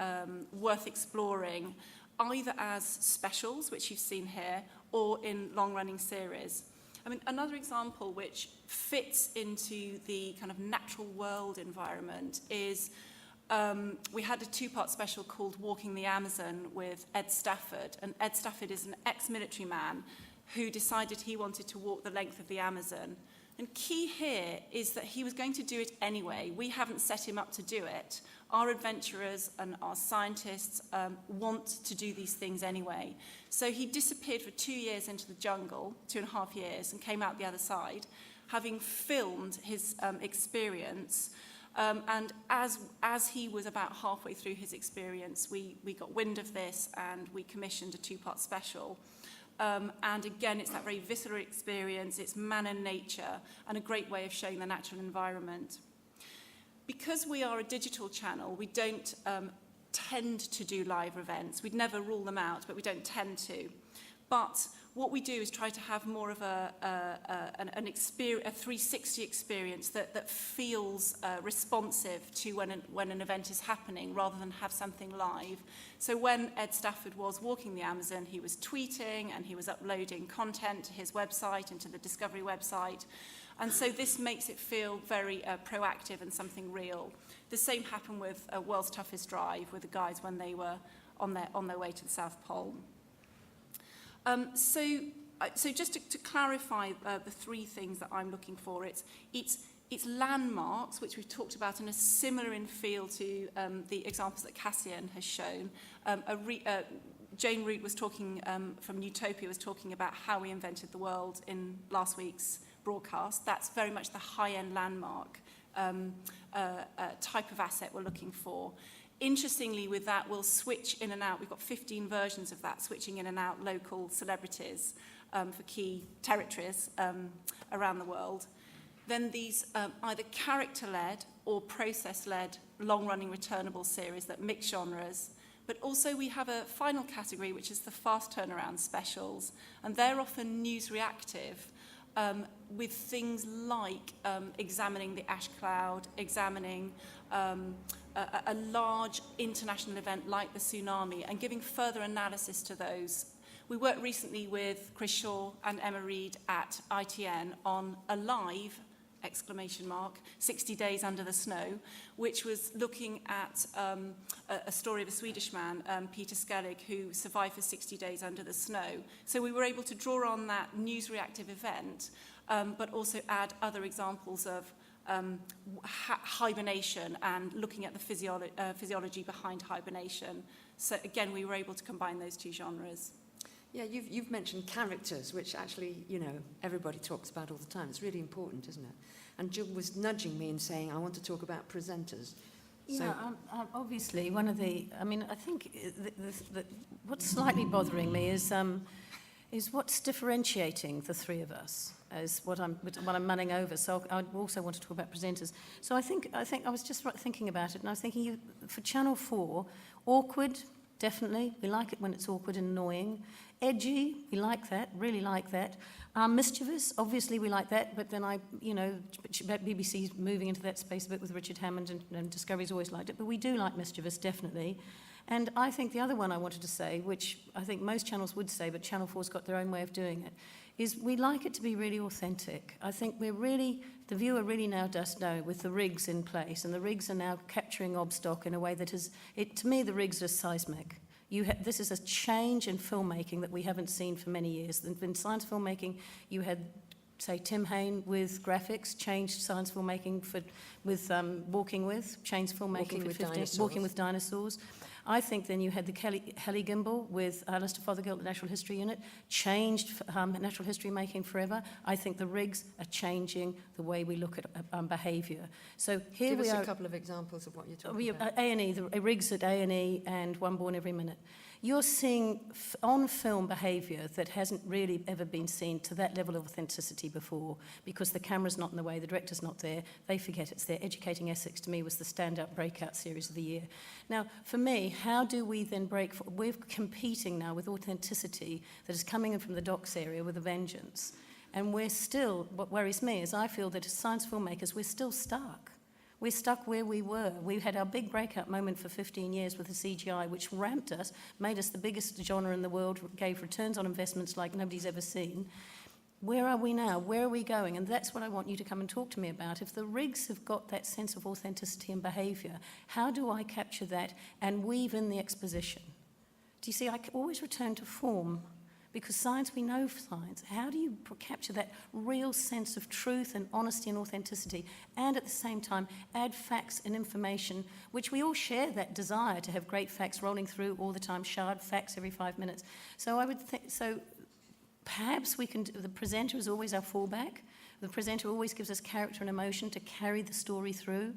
worth exploring either as specials, which you've seen here, or in long-running series. I mean, another example which fits into the kind of natural world environment is we had a two-part special called Walking the Amazon with Ed Stafford. And Ed Stafford is an ex-military man who decided he wanted to walk the length of the Amazon. And key here is that he was going to do it anyway. We haven't set him up to do it. Our adventurers and our scientists want to do these things anyway. So he disappeared for 2 years into the jungle, 2.5 years, and came out the other side, having filmed his experience. And as he was about halfway through his experience, we got wind of this and we commissioned a two-part special. And again, it's that very visceral experience, it's man and nature, and a great way of showing the natural environment. Because we are a digital channel, we don't tend to do live events. We'd never rule them out, but we don't tend to. But what we do is try to have more of a 360 experience that feels responsive to when an event is happening, rather than have something live. So when Ed Stafford was walking the Amazon, he was tweeting and he was uploading content to his website and to the Discovery website. And so this makes it feel very proactive and something real. The same happened with World's Toughest Drive with the guys when they were on their way to the South Pole. So just to clarify the three things that I'm looking for, it's landmarks, which we've talked about, and are similar in feel to the examples that Cassian has shown. Jane Root was talking from Utopia, was talking about how we invented the world in last week's broadcast. That's very much the high-end landmark type of asset we're looking for. Interestingly, with that, we'll switch in and out. We've got 15 versions of that, switching in and out local celebrities for key territories around the world. Then these either character-led or process-led long-running returnable series that mix genres. But also we have a final category, which is the fast turnaround specials. And they're often news reactive, with things like examining the ash cloud, examining a large international event like the tsunami, and giving further analysis to those. We worked recently with Chris Shaw and Emma Reed at ITN on a live, 60 Days Under the Snow, which was looking at a story of a Swedish man, Peter Skellig, who survived for 60 days under the snow. So we were able to draw on that news reactive event, but also add other examples of hibernation and looking at the physiology behind hibernation. So again, we were able to combine those two genres. Yeah, you've mentioned characters, which actually, everybody talks about all the time. It's really important, isn't it? And Jill was nudging me and saying, I want to talk about presenters. Yeah, obviously, one of the, I think what's slightly bothering me is what's differentiating the three of us, is what I'm mulling over. So I also want to talk about presenters. So I think I was just thinking about it, and I was thinking for Channel 4, awkward, definitely. We like it when it's awkward and annoying. Edgy, we like that, really like that. Mischievous, obviously we like that, but then BBC's moving into that space a bit with Richard Hammond, and Discovery's always liked it, but we do like mischievous, definitely. And I think the other one I wanted to say, which I think most channels would say, but Channel 4's got their own way of doing it, is we like it to be really authentic. I think the viewer really now does know, with the rigs in place, and the rigs are now capturing Obstock in a way that is, to me, the rigs are seismic. This is a change in filmmaking that we haven't seen for many years. In science filmmaking, you had, say, Tim Hain with graphics, changed science filmmaking with Walking With, changed filmmaking Walking with Dinosaurs. I think then you had the Heli Gimbal with Alistair Fothergill, the Natural History Unit, changed natural history making forever. I think the rigs are changing the way we look at behaviour. So here we are. Give us a couple of examples of what you're talking about. A&E, the rigs at A&E and One Born Every Minute. You're seeing on-film behaviour that hasn't really ever been seen to that level of authenticity before, because the camera's not in the way, the director's not there, they forget it's there. Educating Essex, to me, was the standout breakout series of the year. Now, for me, how do we then we're competing now with authenticity that is coming in from the docs area with a vengeance. And we're still, what worries me is I feel that as science filmmakers, we're still stuck. We're stuck where we were. We had our big breakout moment for 15 years with the CGI, which ramped us, made us the biggest genre in the world, gave returns on investments like nobody's ever seen. Where are we now? Where are we going? And that's what I want you to come and talk to me about. If the rigs have got that sense of authenticity and behaviour, how do I capture that and weave in the exposition? Do you see, I always return to form, because science, we know science. How do you capture that real sense of truth and honesty and authenticity, and at the same time add facts and information, which we all share that desire to have great facts rolling through all the time, shard facts every 5 minutes. So I would think, so perhaps we can, the presenter is always our fallback. The presenter always gives us character and emotion to carry the story through.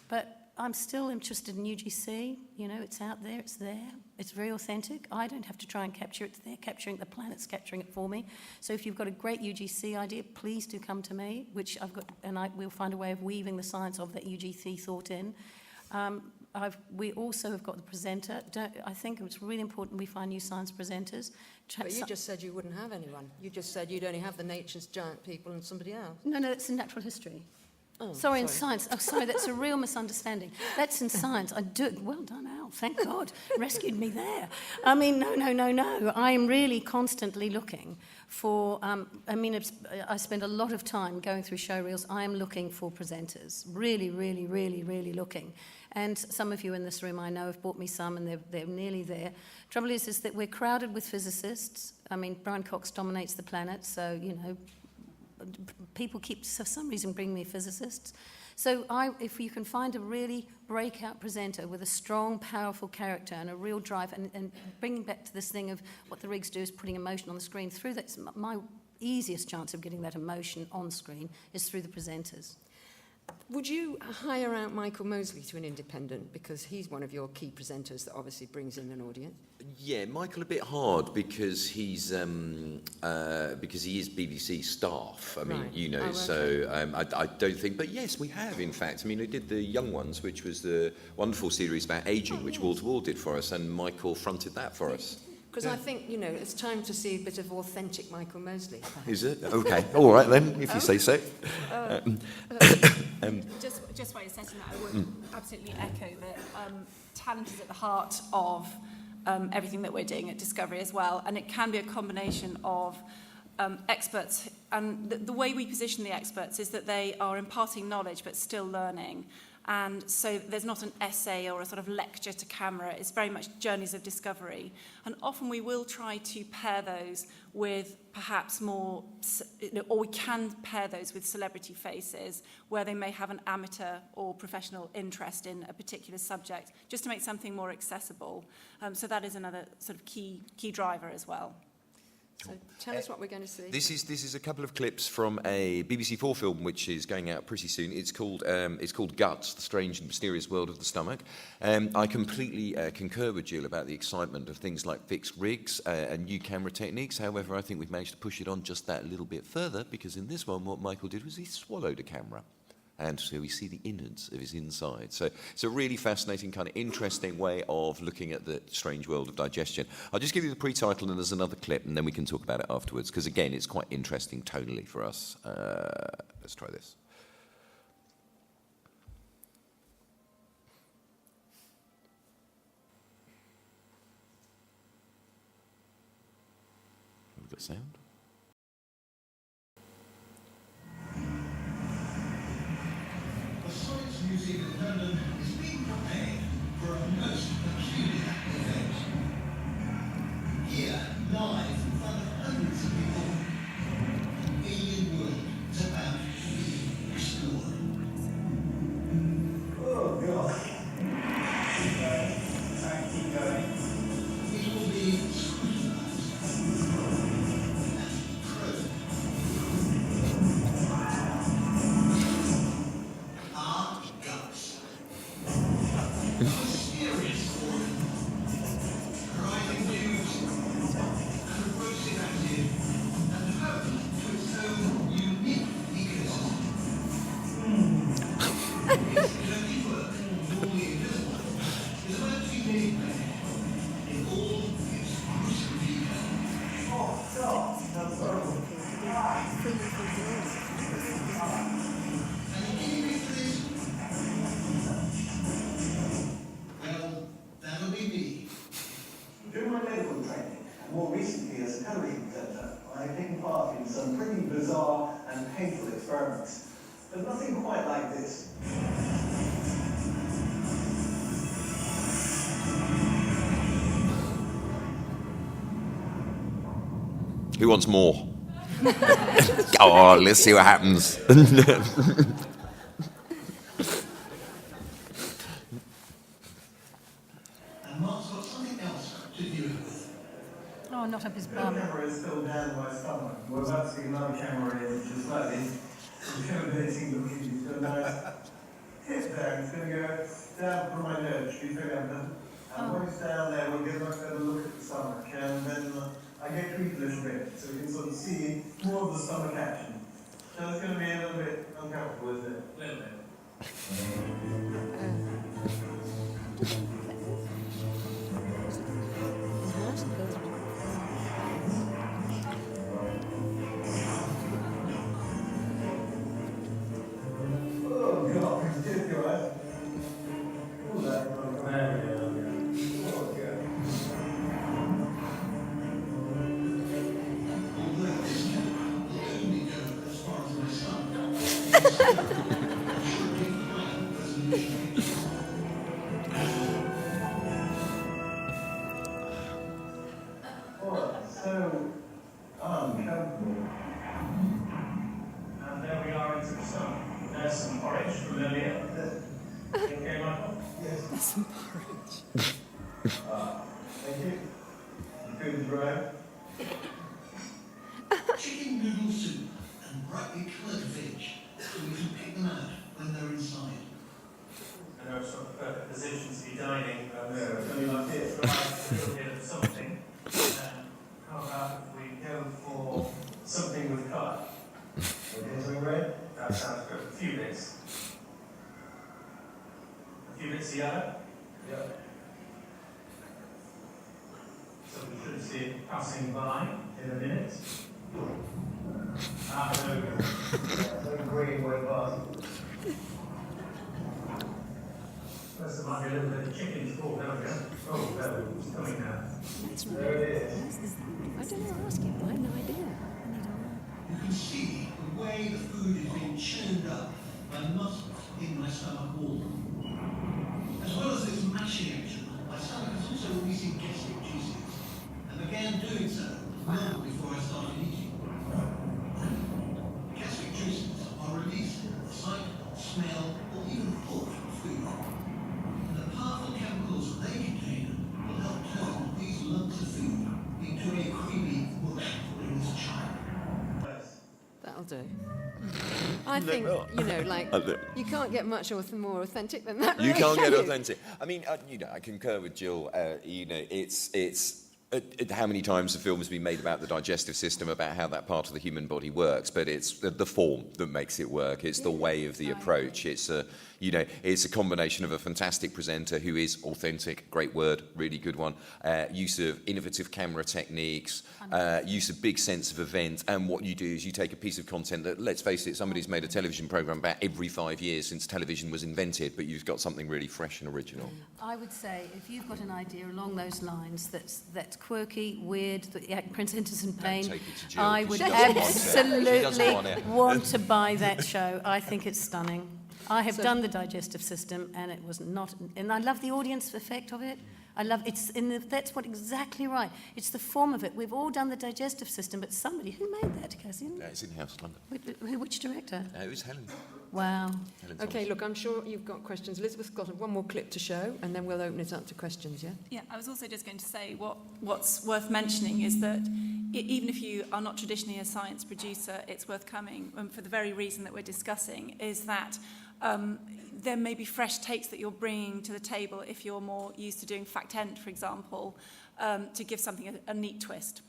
But I'm still interested in UGC. You know, it's out there, it's there. It's very authentic. I don't have to try and capture it. They're capturing it, the planet's capturing it for me. So if you've got a great UGC idea, please do come to me, which I've got, and we'll find a way of weaving the science of that UGC thought in. We also have got the presenter. I think it's really important we find new science presenters. But you just said you wouldn't have anyone. You just said you'd only have the nature's giant people and somebody else. No, it's in natural history. Oh, sorry, in science. Oh, sorry, that's a real misunderstanding. That's in science. I do. Well done, Al. Thank God. Rescued me there. I mean, no. I am really constantly looking for, I spend a lot of time going through show reels. I am looking for presenters. Really, really, really, really looking. And some of you in this room I know have bought me some, and they're nearly there. Trouble is that we're crowded with physicists. I mean, Brian Cox dominates the planet, so, you know, people keep, for some reason, bring me physicists. So if you can find a really breakout presenter with a strong, powerful character and a real drive, and bringing back to this thing of what the rigs do is putting emotion on the screen, through that, my easiest chance of getting that emotion on screen is through the presenters. Would you hire out Michael Mosley to an independent, because he's one of your key presenters that obviously brings in an audience? Yeah, Michael a bit hard because he is BBC staff. I mean, right. You know, I don't think. But yes, we have in fact. I mean, we did the Young Ones, which was the wonderful series about ageing, which Wall to Wall did for us, and Michael fronted that for us. Because I think, you know, it's time to see a bit of authentic Michael Mosley. Is it? Okay. All right then, if you say so. Just while you're saying that, I would absolutely echo that talent is at the heart of everything that we're doing at Discovery as well, and it can be a combination of experts, and the way we position the experts is that they are imparting knowledge but still learning. And so there's not an essay or a sort of lecture to camera. It's very much journeys of discovery. And often we will try to pair those with perhaps more, or we can pair those with celebrity faces where they may have an amateur or professional interest in a particular subject, just to make something more accessible. So that is another sort of key driver as well. So tell us what we're going to see. This is a couple of clips from a BBC4 film which is going out pretty soon. It's called Guts: The Strange and Mysterious World of the Stomach. I completely concur with Jill about the excitement of things like fixed rigs and new camera techniques. However, I think we've managed to push it on just that little bit further, because in this one, what Michael did was he swallowed a camera. And so we see the innards of his inside. So it's a really fascinating, kind of interesting way of looking at the strange world of digestion. I'll just give you the pre-title, and there's another clip, and then we can talk about it afterwards, because, again, it's quite interesting tonally for us. Let's try this. Have we got sound? The Science Museum in London is being prepared for a most peculiar event. Here, live in front of hundreds of people, alien world is about to be explored. Oh, God. Keep going. Keep going. It will be scrutinized. experiments. But nothing quite like this. Who wants more? Go on, let's see what happens. And Mark's got something else to deal with. Oh, not up his The bum. camera is still down my stomach. We're about to stick another camera in, which is slightly intimidating looking. It's got a nice tip there. It's going to go down from my nose, to be fairly done. And when it's down there, we'll get a much better look at the stomach. And then I get tweaked a little bit, so we can sort of see more of the stomach action. So it's going to be a little bit uncomfortable, isn't it? A little bit. Oh, God, it's just your eyes. Oh, that's not bad. Oh, God. Although this camera will only go as far as my son. Oh, so uncomfortable. And there we are into the stomach. There's some porridge from earlier. Okay, Michael? Yes. There's some porridge. Thank you. The food is right. Chicken noodle soup and brightly coloured veg, so we can pick them out when they're inside. I know it's not the perfect position to be dining, but No, it's only like this. there might be a little bit of something. How about if we go for something with colour? Okay, so red. That sounds good. A few bits. A few bits of yellow. Yeah. So we should see it passing by in a minute. There we go. So green went past. First, there might be a little bit of chicken to pull. There we go. Oh, there it's coming now. There it is. I don't know, ask him. I have no idea. You can see the way the food is being churned up by muscles in my stomach wall. As well as this mashing action, my stomach is also releasing gastric juices, and began doing so well before I started eating. Gastric juices are released at the sight, smell, or even thought of food. And the powerful chemicals they contain will help turn these lumps of food into a creamy mush in this child. That'll do. I think, you know, like, you can't get much more authentic than that. You really, can't get can you? authentic. I mean, you know, I concur with Jill. You know, it's how many times the film has been made about the digestive system, about how that part of the human body works, but it's the form that makes it work. It's the way of the approach. It's a, you know, it's a combination of a fantastic presenter who is authentic, great word, really good one, use of innovative camera techniques, use of big sense of event, and what you do is you take a piece of content that, let's face it, somebody's made a television programme about every 5 years since television was invented, but you've got something really fresh and original. I would say, if you've got an idea along those lines that's quirky, weird, that the presenters in pain, take it to Jill, I 'cause would she doesn't want it. She absolutely doesn't want it. want to buy that show. I think it's stunning. I have done the digestive system, and it was not, and I love the audience effect of it. I love it's in the, that's what exactly right. It's the form of it. We've all done the digestive system, but somebody who made that, Cassian? It's in-house London. Which director? It was Helen. Wow. Helen Okay, Thomas. look, I'm sure you've got questions. Elizabeth's got one more clip to show, and then we'll open it up to questions, yeah? Yeah, I was also just going to say what's worth mentioning is that even if you are not traditionally a science producer, it's worth coming for the very reason that we're discussing, is that there may be fresh takes that you're bringing to the table if you're more used to doing fact-end, for example, to give something a neat twist.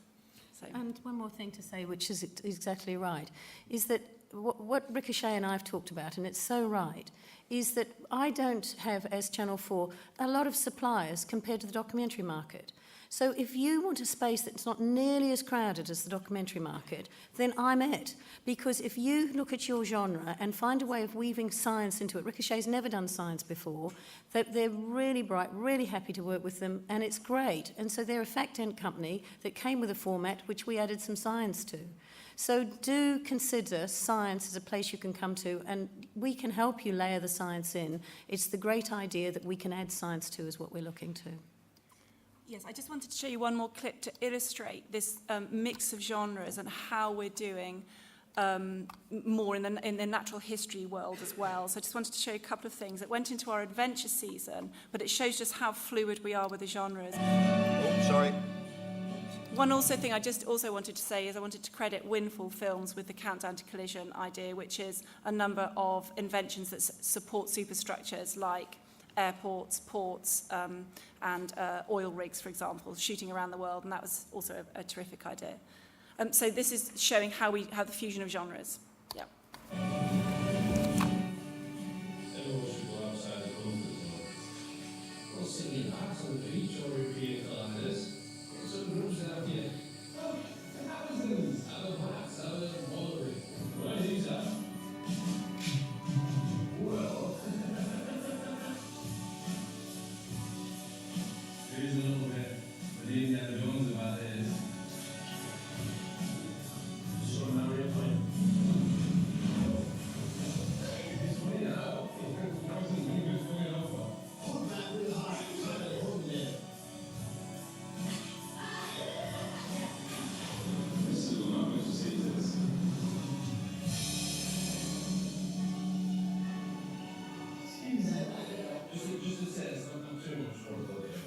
So. And one more thing to say, which is exactly right, is that what Ricochet and I have talked about, and it's so right, is that I don't have, as Channel 4, a lot of suppliers compared to the documentary market. So if you want a space that's not nearly as crowded as the documentary market, then I'm it. Because if you look at your genre and find a way of weaving science into it, Ricochet's never done science before, they're really bright, really happy to work with them, and it's great. And so they're a fact-end company that came with a format which we added some science to. So do consider science as a place you can come to, and we can help you layer the science in. It's the great idea that we can add science to is what we're looking to. Yes, I just wanted to show you one more clip to illustrate this mix of genres and how we're doing more in the natural history world as well. So I just wanted to show you a couple of things that went into our adventure season, but it shows just how fluid we are with the genres. Oh, sorry. One also thing I just also wanted to say is I wanted to credit Windfall Films with the Countdown to Collision idea, which is a number of inventions that support superstructures like airports, ports, and oil rigs, for example, shooting around the world, and that was also a terrific idea. So this is showing how the fusion of genres. Yeah. Everyone should go outside the comfort zone. Go sit in your house on the beach or repeat classes. Get some rooms out here. Oh, that was the news. Out of hats, out of water. What is that? Well, here's a little bit of the Indiana Jones about this. Just want to know where you're playing. This way now. Hold that real high. Hold there. This is what I'm going to say to this. Just a sense, I'm too much for the other side.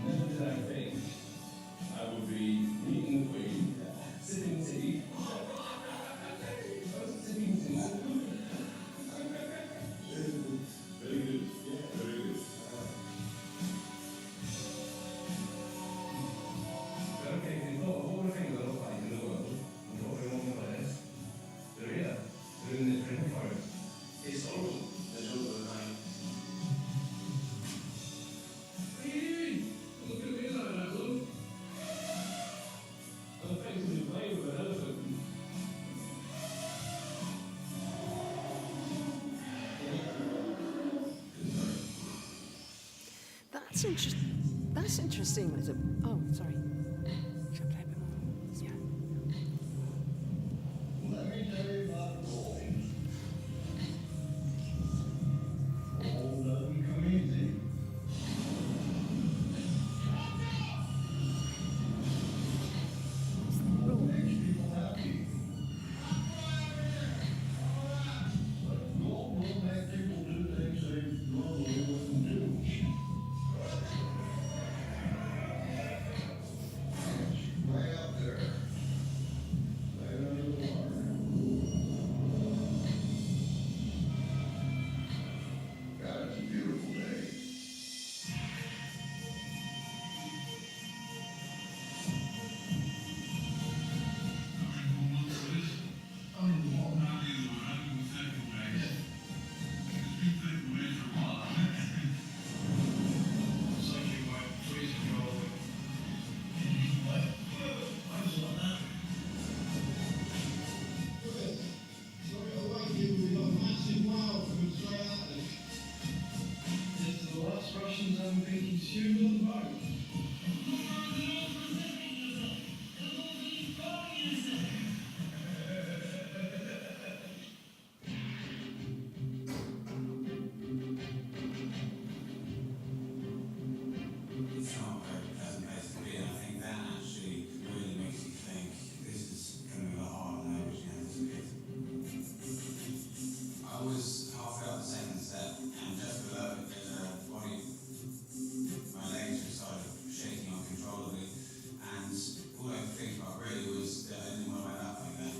Never did I think I would be meeting the Queen, sipping tea. Sipping tea. Very good. Yeah, very good. Okay, think of all the things I look like in the world, and what we want to place. They're here. They're in the green forest. It's all the shoulder of the night. Look at me, I look. I'm effectively playing with an elephant. That's interesting. That's interesting. Oh, sorry. Should I play a bit more? Yeah. Let me tell you about gold. Gold doesn't come easy. Makes people happy. But gold will make people do things they normally wouldn't do. It's way up there. Way under the water. God, it's a beautiful day. Russians haven't been consumed on the boat. It's not a very pleasant place to be, and I think that actually really makes you think this is going to be a lot harder than I originally anticipated. I was halfway up the second step, and just below it there's a body. My legs just started shaking uncontrollably, and all I could think about really was that I didn't want to end up like that.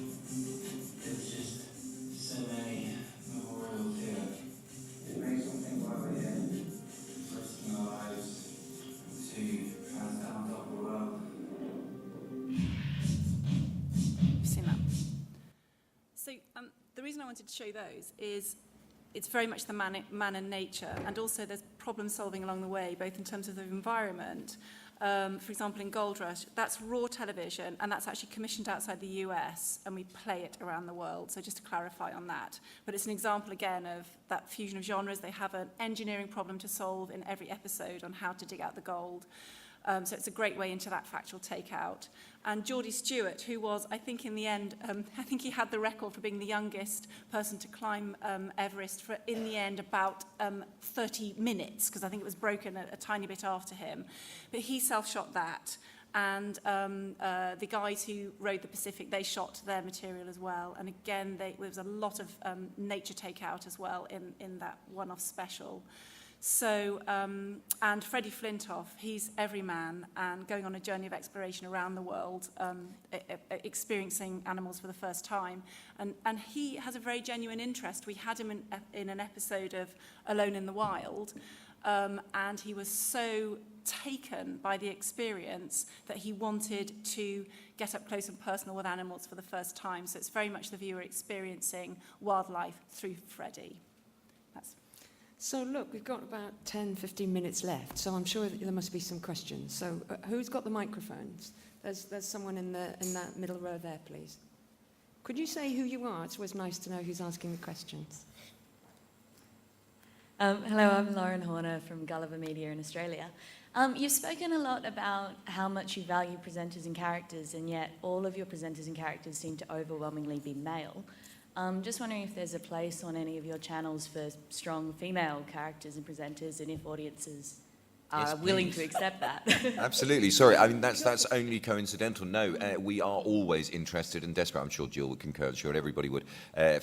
There's just so many memorials here. It makes one think why we're here, risking our lives to try and stand on top of the world. You've seen that. So the reason I wanted to show those is it's very much the man and nature, and also there's problem solving along the way, both in terms of the environment. For example, in Gold Rush, that's raw television, and that's actually commissioned outside the US, and we play it around the world. So just to clarify on that. But it's an example, again, of that fusion of genres. They have an engineering problem to solve in every episode on how to dig out the gold. So it's a great way into that factual takeout. And Geordie Stewart, who was, I think in the end, I think he had the record for being the youngest person to climb Everest for, in the end, about 30 minutes, because I think it was broken a tiny bit after him. But he self-shot that. And the guys who rode the Pacific, they shot their material as well. And again, there was a lot of nature takeout as well in that one-off special. So, and Freddie Flintoff, he's everyman and going on a journey of exploration around the world, experiencing animals for the first time. And he has a very genuine interest. We had him in an episode of Alone in the Wild, and he was so taken by the experience that he wanted to get up close and personal with animals for the first time. So it's very much the viewer experiencing wildlife through Freddie. So look, we've got about 10, 15 minutes left, so I'm sure that there must be some questions. So who's got the microphones? There's someone in that middle row there, please. Could you say who you are? It's always nice to know who's asking the questions. Hello, I'm Lauren Horner from Gulliver Media in Australia. You've spoken a lot about how much you value presenters and characters, and yet all of your presenters and characters seem to overwhelmingly be male. Just wondering if there's a place on any of your channels for strong female characters and presenters, and if audiences are willing to accept that. Absolutely. Sorry, I mean, that's only coincidental. No, we are always interested and desperate, I'm sure Jill would concur, I'm sure everybody would,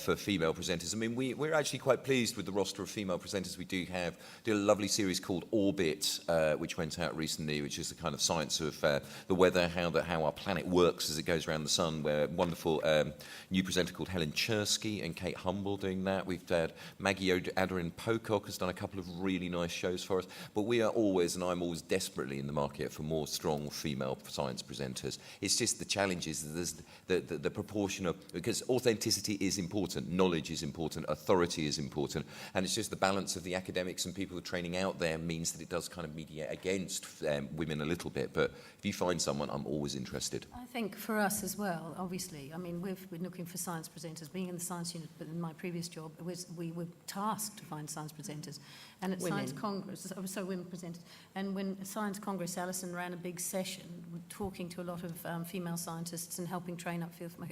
for female presenters. I mean, we're actually quite pleased with the roster of female presenters we do have. Did a lovely series called Orbit, which went out recently, which is the kind of science of the weather, how our planet works as it goes around the sun, where wonderful new presenter called Helen Chersky and Kate Humble doing that. We've had Maggie Adarin-Pocock has done a couple of really nice shows for us, but we are always, and I'm always desperately in the market for more strong female science presenters. It's just the challenge is that there's the proportion of, because authenticity is important, knowledge is important, authority is important, and it's just the balance of the academics and people who are training out there means that it does kind of mediate against women a little bit. But if you find someone, I'm always interested. I think for us as well, obviously, I mean, we've been looking for science presenters. Being in the science unit, but in my previous job, we were tasked to find science presenters. And at Science Congress, so women presenters. And when at Science Congress, Alison ran a big session talking to a lot of female scientists and helping train up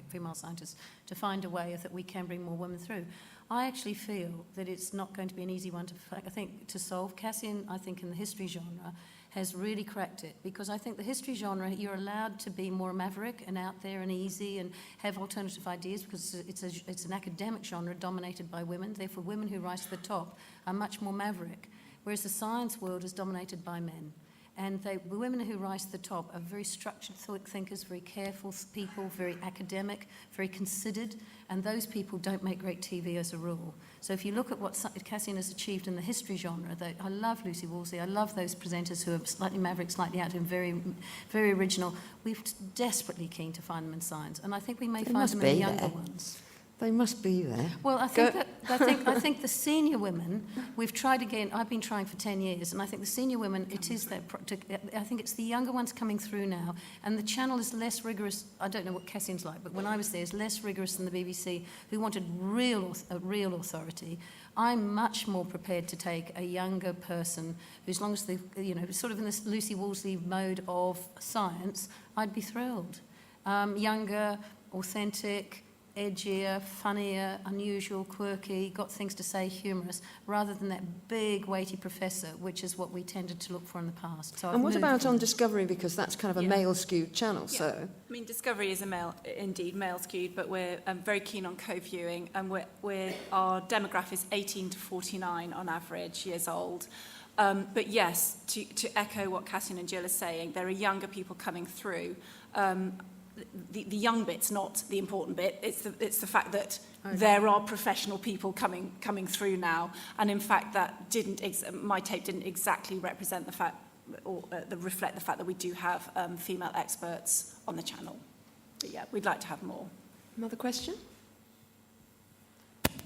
female scientists to find a way that we can bring more women through. I actually feel that it's not going to be an easy one to solve. Cassian, I think, in the history genre, has really cracked it, because I think the history genre, you're allowed to be more maverick and out there and easy and have alternative ideas, because it's an academic genre dominated by women. Therefore, women who rise to the top are much more maverick, whereas the science world is dominated by men. And the women who rise to the top are very structured thinkers, very careful people, very academic, very considered, and those people don't make great TV as a rule. So if you look at what Cassian has achieved in the history genre, I love Lucy Wolseley, I love those presenters who are slightly maverick, slightly out and very, very original. We're desperately keen to find them in science, and I think we may find them in the younger ones. They must be there. Well, I think the senior women, we've tried again. I've been trying for 10 years, and I think the senior women, I think it's the younger ones coming through now, and the channel is less rigorous. I don't know what Cassian's like, but when I was there, it's less rigorous than the BBC, who wanted real authority. I'm much more prepared to take a younger person, who, as long as they, sort of in this Lucy Wolseley mode of science, I'd be thrilled. Younger, authentic, edgier, funnier, unusual, quirky, got things to say, humorous, rather than that big, weighty professor, which is what we tended to look for in the past. So and what about on Discovery, because that's kind of a male-skewed channel, Yeah. so... I mean, Discovery is indeed male-skewed, but we're very keen on co-viewing, and our demographic is 18 to 49 on average years old. But yes, to echo what Cassian and Jill are saying, there are younger people coming through. The young bit's not the important bit. It's the fact that there are professional people coming through now, and in fact that my tape didn't exactly represent the fact or reflect the fact that we do have female experts on the channel. But yeah, we'd like to have more. Another question?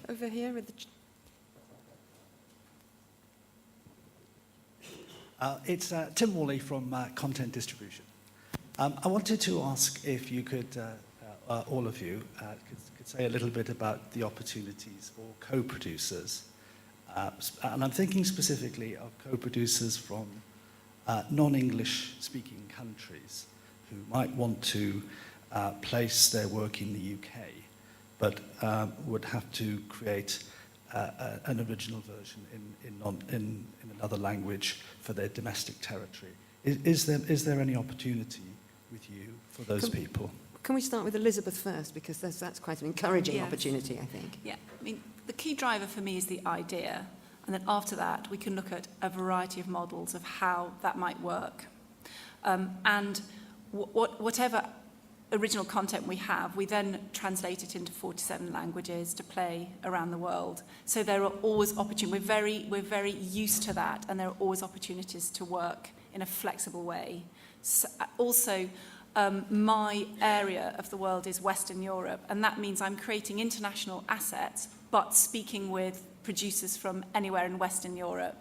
Over here with the... It's Tim Worley from Content Distribution. I wanted to ask if you could, all of you, could say a little bit about the opportunities for co-producers. And I'm thinking specifically of co-producers from non-English speaking countries who might want to place their work in the UK, but would have to create an original version in another language for their domestic territory. Is there any opportunity with you for those people? Can we start with Elizabeth first, because that's quite an encouraging Yes. opportunity, I think. Yeah, I mean, the key driver for me is the idea, and then after that we can look at a variety of models of how that might work. And whatever original content we have, we then translate it into 47 languages to play around the world. So there are always opportunities. We're very used to that, and there are always opportunities to work in a flexible way. So, also, my area of the world is Western Europe, and that means I'm creating international assets, but speaking with producers from anywhere in Western Europe.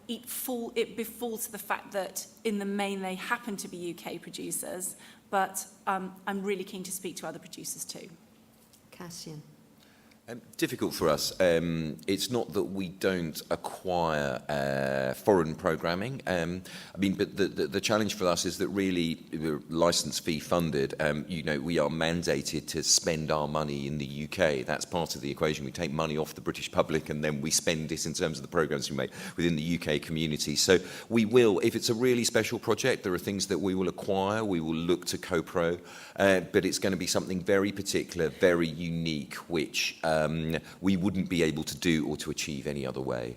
It befalls the fact that in the main they happen to be UK producers, but I'm really keen to speak to other producers too. Cassian. Difficult for us. It's not that we don't acquire foreign programming. I mean, but the challenge for us is that really we're license fee funded. We are mandated to spend our money in the UK. That's part of the equation. We take money off the British public and then we spend it in terms of the programs we make within the UK community. So we will, if it's a really special project, there are things that we will acquire. We will look to co-pro, but it's going to be something very particular, very unique, which we wouldn't be able to do or to achieve any other way.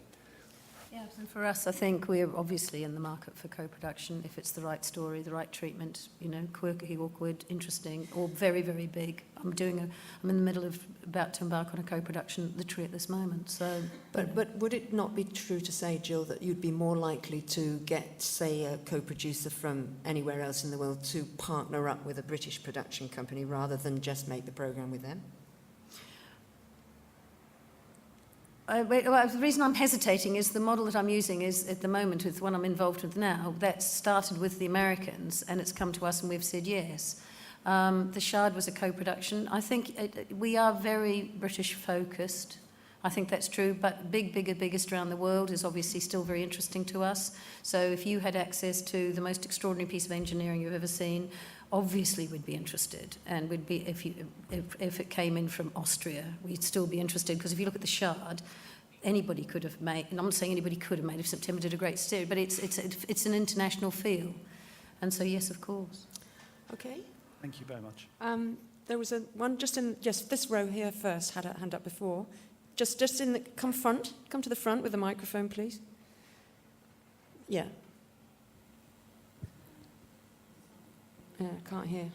Yeah, and for us, I think we're obviously in the market for co-production if it's the right story, the right treatment, quirky, awkward, interesting, or very, very big. I'm in the middle of about to embark on a co-production literally at this moment. So, but would it not be true to say, Jill, that you'd be more likely to get, say, a co-producer from anywhere else in the world to partner up with a British production company rather than just make the programme with them? The reason I'm hesitating is the model that I'm using is, at the moment, with the one I'm involved with now, that started with the Americans, and it's come to us and we've said yes. The Shard was a co-production. I think we are very British-focused. I think that's true, but biggest around the world is obviously still very interesting to us. So if you had access to the most extraordinary piece of engineering you've ever seen, obviously we'd be interested, and we'd be if it came in from Austria, we'd still be interested, because if you look at the Shard, anybody could have made, and I'm not saying anybody could have made if September did a great series, but it's an international feel, and so yes, of course. Okay. Thank you very much. There was one just in this row here first had a hand up before. Just in the come to the front with the microphone, please. Yeah. Can't hear.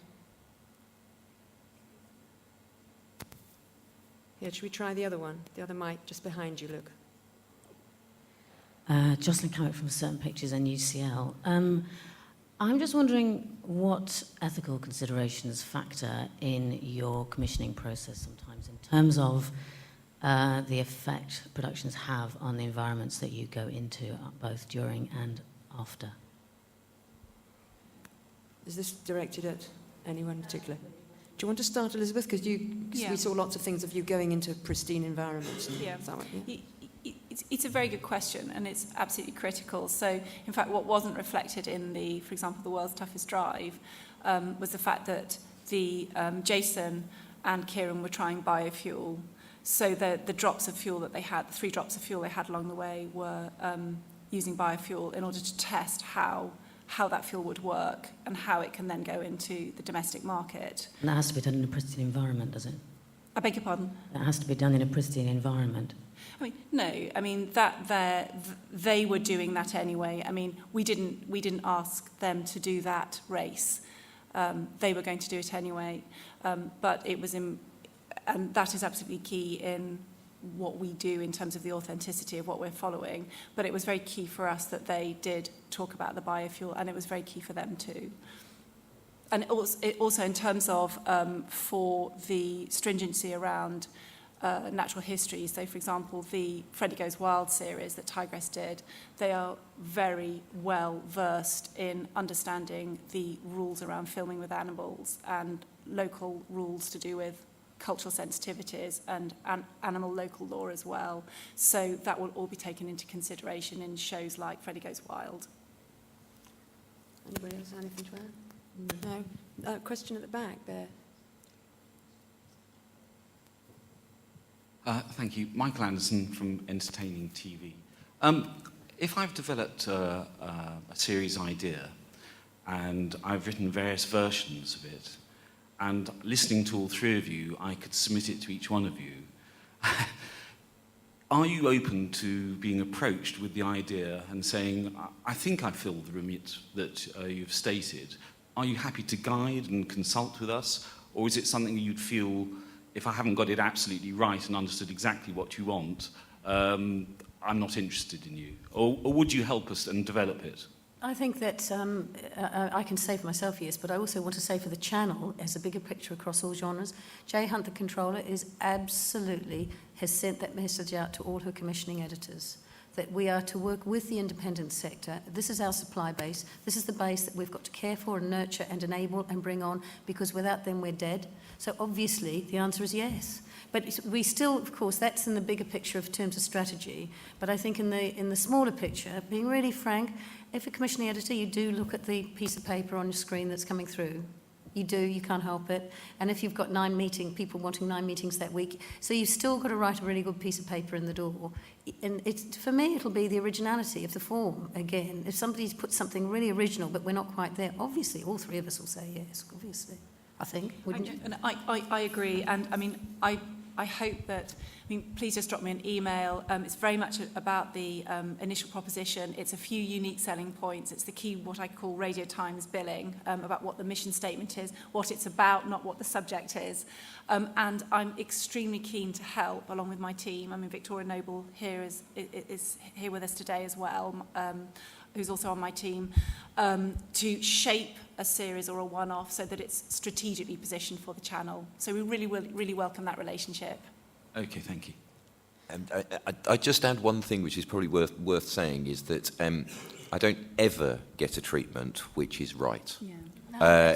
Here, should we try the other one? The other mic just behind you, Luke. Jocelyn Carrick from Certain Pictures and UCL. I'm just wondering what ethical considerations factor in your commissioning process sometimes in terms of the effect productions have on the environments that you go into, both during and after. Is this directed at anyone in particular? Do you want to start, Elizabeth? Because we saw lots of things of you going into pristine environments. And Yeah. that way, yeah. It's a very good question, and it's absolutely critical. So, in fact, what wasn't reflected in for example, the World's Toughest Drive, was the fact that Jason and Kieran were trying biofuel. So the drops of fuel that they had, the 3 drops of fuel they had along the way, were using biofuel in order to test how that fuel would work and how it can then go into the domestic market. And that has to be done in a pristine environment, does it? I beg your pardon? That has to be done in a pristine environment. I mean, no. I mean they were doing that anyway. I mean, we didn't ask them to do that race. They were going to do it anyway. But it was and that is absolutely key in what we do in terms of the authenticity of what we're following. But it was very key for us that they did talk about the biofuel, and it was very key for them too. And also in terms of for the stringency around natural history. So, for example, the Freddie Goes Wild series that Tigress did, they are very well versed in understanding the rules around filming with animals and local rules to do with cultural sensitivities and animal local law as well. So that will all be taken into consideration in shows like Freddie Goes Wild. Anybody else have anything to add? No? Question at the back there. Thank you. Michael Anderson from Entertaining TV. If I've developed a series idea and I've written various versions of it, and listening to all three of you, I could submit it to each one of you. Are you open to being approached with the idea and saying, I think I fill the remit that you've stated? Are you happy to guide and consult with us? Or is it something you'd feel, if I haven't got it absolutely right and understood exactly what you want, I'm not interested in you? Or would you help us and develop it? I think that I can say for myself, yes, but I also want to say for the channel, as a bigger picture across all genres, Jay Hunt, the controller, has sent that message out to all her commissioning editors, that we are to work with the independent sector. This is our supply base. This is the base that we've got to care for and nurture and enable and bring on, because without them we're dead. So obviously the answer is yes. But we still, of course, that's in the bigger picture of terms of strategy. But I think in the smaller picture, being really frank, if a commissioning editor, you do look at the piece of paper on your screen that's coming through. You do, you can't help it. And if you've got people wanting 9 meetings that week, so you've still got to write a really good piece of paper in the door. And for me, it'll be the originality of the form, again. If somebody's put something really original, but we're not quite there, obviously, all three of us will say yes, obviously. I think, wouldn't you? And I agree. And I mean, I hope that, please just drop me an email. It's very much about the initial proposition. It's a few unique selling points. It's the key, what I call Radio Times billing, about what the mission statement is, what it's about, not what the subject is. And I'm extremely keen to help, along with my team. Victoria Noble here is here with us today as well, who's also on my team, to shape a series or a one-off so that it's strategically positioned for the channel. So we really welcome that relationship. Okay, thank you. I just add one thing which is probably worth saying, is that I don't ever get a treatment which is right. Yeah.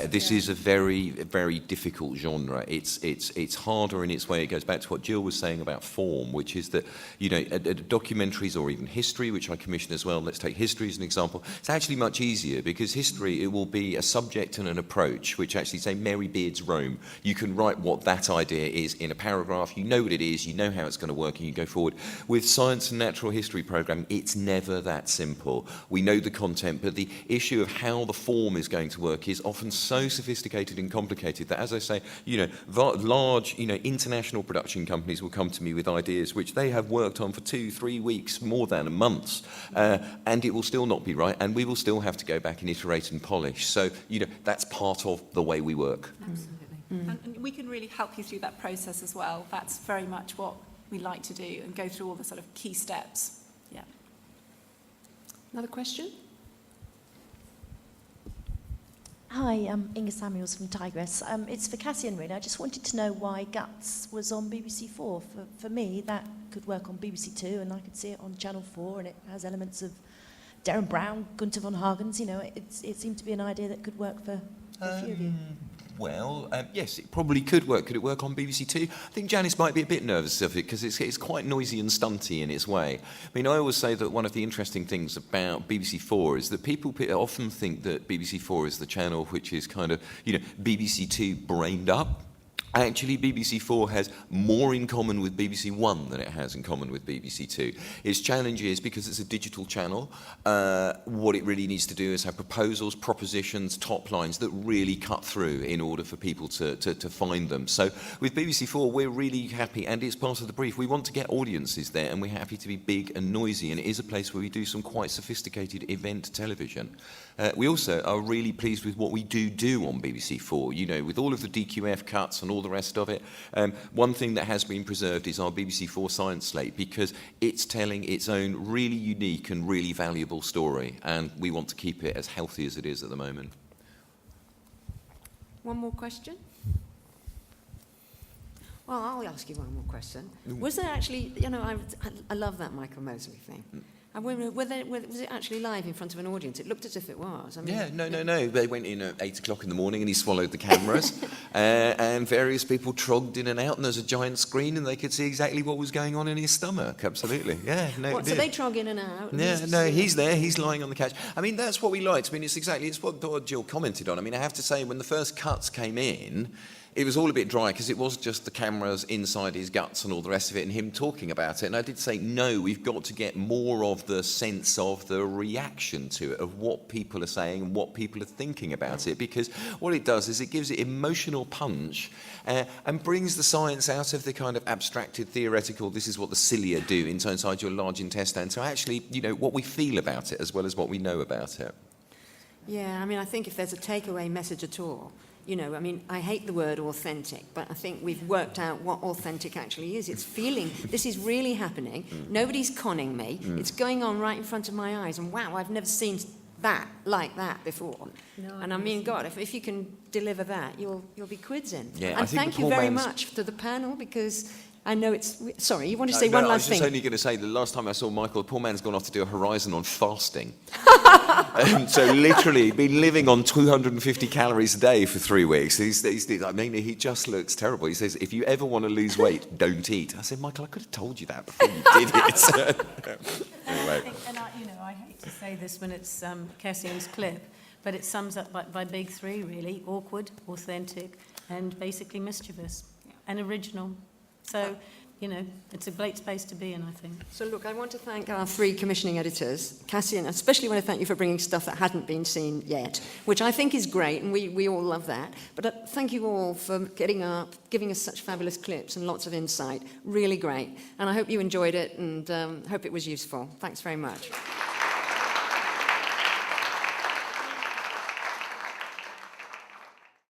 This is a very, very difficult genre. It's harder in its way. It goes back to what Jill was saying about form, which is that, documentaries or even history, which I commission as well, let's take history as an example, it's actually much easier, because history, it will be a subject and an approach, which actually, say, Mary Beard's Rome. You can write what that idea is in a paragraph, you know what it is, you know how it's going to work, and you go forward. With science and natural history programming, it's never that simple. We know the content, but the issue of how the form is going to work is often so sophisticated and complicated that, as I say, large, international production companies will come to me with ideas which they have worked on for 2-3 weeks, more than months, and it will still not be right, and we will still have to go back and iterate and polish. So, that's part of the way we work. Absolutely. And we can really help you through that process as well. That's very much what we like to do, and go through all the sort of key steps. Yeah. Another question? Hi, I'm Inga Samuels from Tigress. It's for Cassian, really. I just wanted to know why Guts was on BBC 4. For me, that could work on BBC 2, and I could see it on Channel 4, and it has elements of Derren Brown, Gunther von Hagens. It seemed to be an idea that could work for a few of you. Well, yes, it probably could work. Could it work on BBC 2? I think Janice might be a bit nervous of it, because it's quite noisy and stunty in its way. I always say that one of the interesting things about BBC 4 is that people often think that BBC 4 is the channel which is kind of, BBC 2 brained up. Actually, BBC 4 has more in common with BBC 1 than it has in common with BBC 2. Its challenge is, because it's a digital channel, what it really needs to do is have proposals, propositions, top lines that really cut through in order for people to find them. So with BBC 4, we're really happy, and it's part of the brief. We want to get audiences there, and we're happy to be big and noisy, and it is a place where we do some quite sophisticated event television. We also are really pleased with what we do on BBC 4, with all of the DQF cuts and all the rest of it. One thing that has been preserved is our BBC 4 science slate, because it's telling its own really unique and really valuable story, and we want to keep it as healthy as it is at the moment. One more question? Well, I'll ask you one more question. Was there actually, I love that Michael Mosley thing. And was it actually live in front of an audience? It looked as if it was. I mean, Yeah, no. They went in at 8 o'clock in the morning and he swallowed the cameras. And various people trogged in and out, and there's a giant screen and they could see exactly what was going on in his stomach. Absolutely. Yeah, no. So they trog in and out? He's there, he's lying on the couch. I mean, that's what we liked. I mean, it's what Jill commented on. I mean, I have to say, when the first cuts came in, it was all a bit dry because it was just the cameras inside his guts and all the rest of it and him talking about it. And I did say, no, we've got to get more of the sense of the reaction to it, of what people are saying and what people are thinking about it, because what it does is it gives it emotional punch and brings the science out of the kind of abstracted, theoretical, this is what the cilia do inside your large intestine, to actually, what we feel about it as well as what we know about it. Yeah, I mean, I think if there's a takeaway message at all, I hate the word authentic, but I think we've worked out what authentic actually is. It's feeling, this is really happening, nobody's conning me, it's going on right in front of my eyes, and wow, I've never seen that like that before. No, and I mean, God, if you can deliver that, you'll be quids in. Yeah, and thank you very much to the panel, because I know it's... Sorry, you want to say one last thing? I was just only going to say, the last time I saw Michael, the poor man's gone off to do a horizon on fasting. So literally, been living on 250 calories a day for 3 weeks. He just looks terrible. He says, if you ever want to lose weight, don't eat. I said, Michael, I could have told you that before you did it. Anyway. I hate to say this when it's Cassian's clip, but it sums up by big three, really: awkward, authentic, and basically mischievous and original. So, it's a great space to be in, I think. So, look, I want to thank our 3 commissioning editors. Cassian, I especially want to thank you for bringing stuff that hadn't been seen yet, which I think is great, and we all love that. But thank you all for getting up, giving us such fabulous clips and lots of insight. Really great. And I hope you enjoyed it, and hope it was useful. Thanks very much.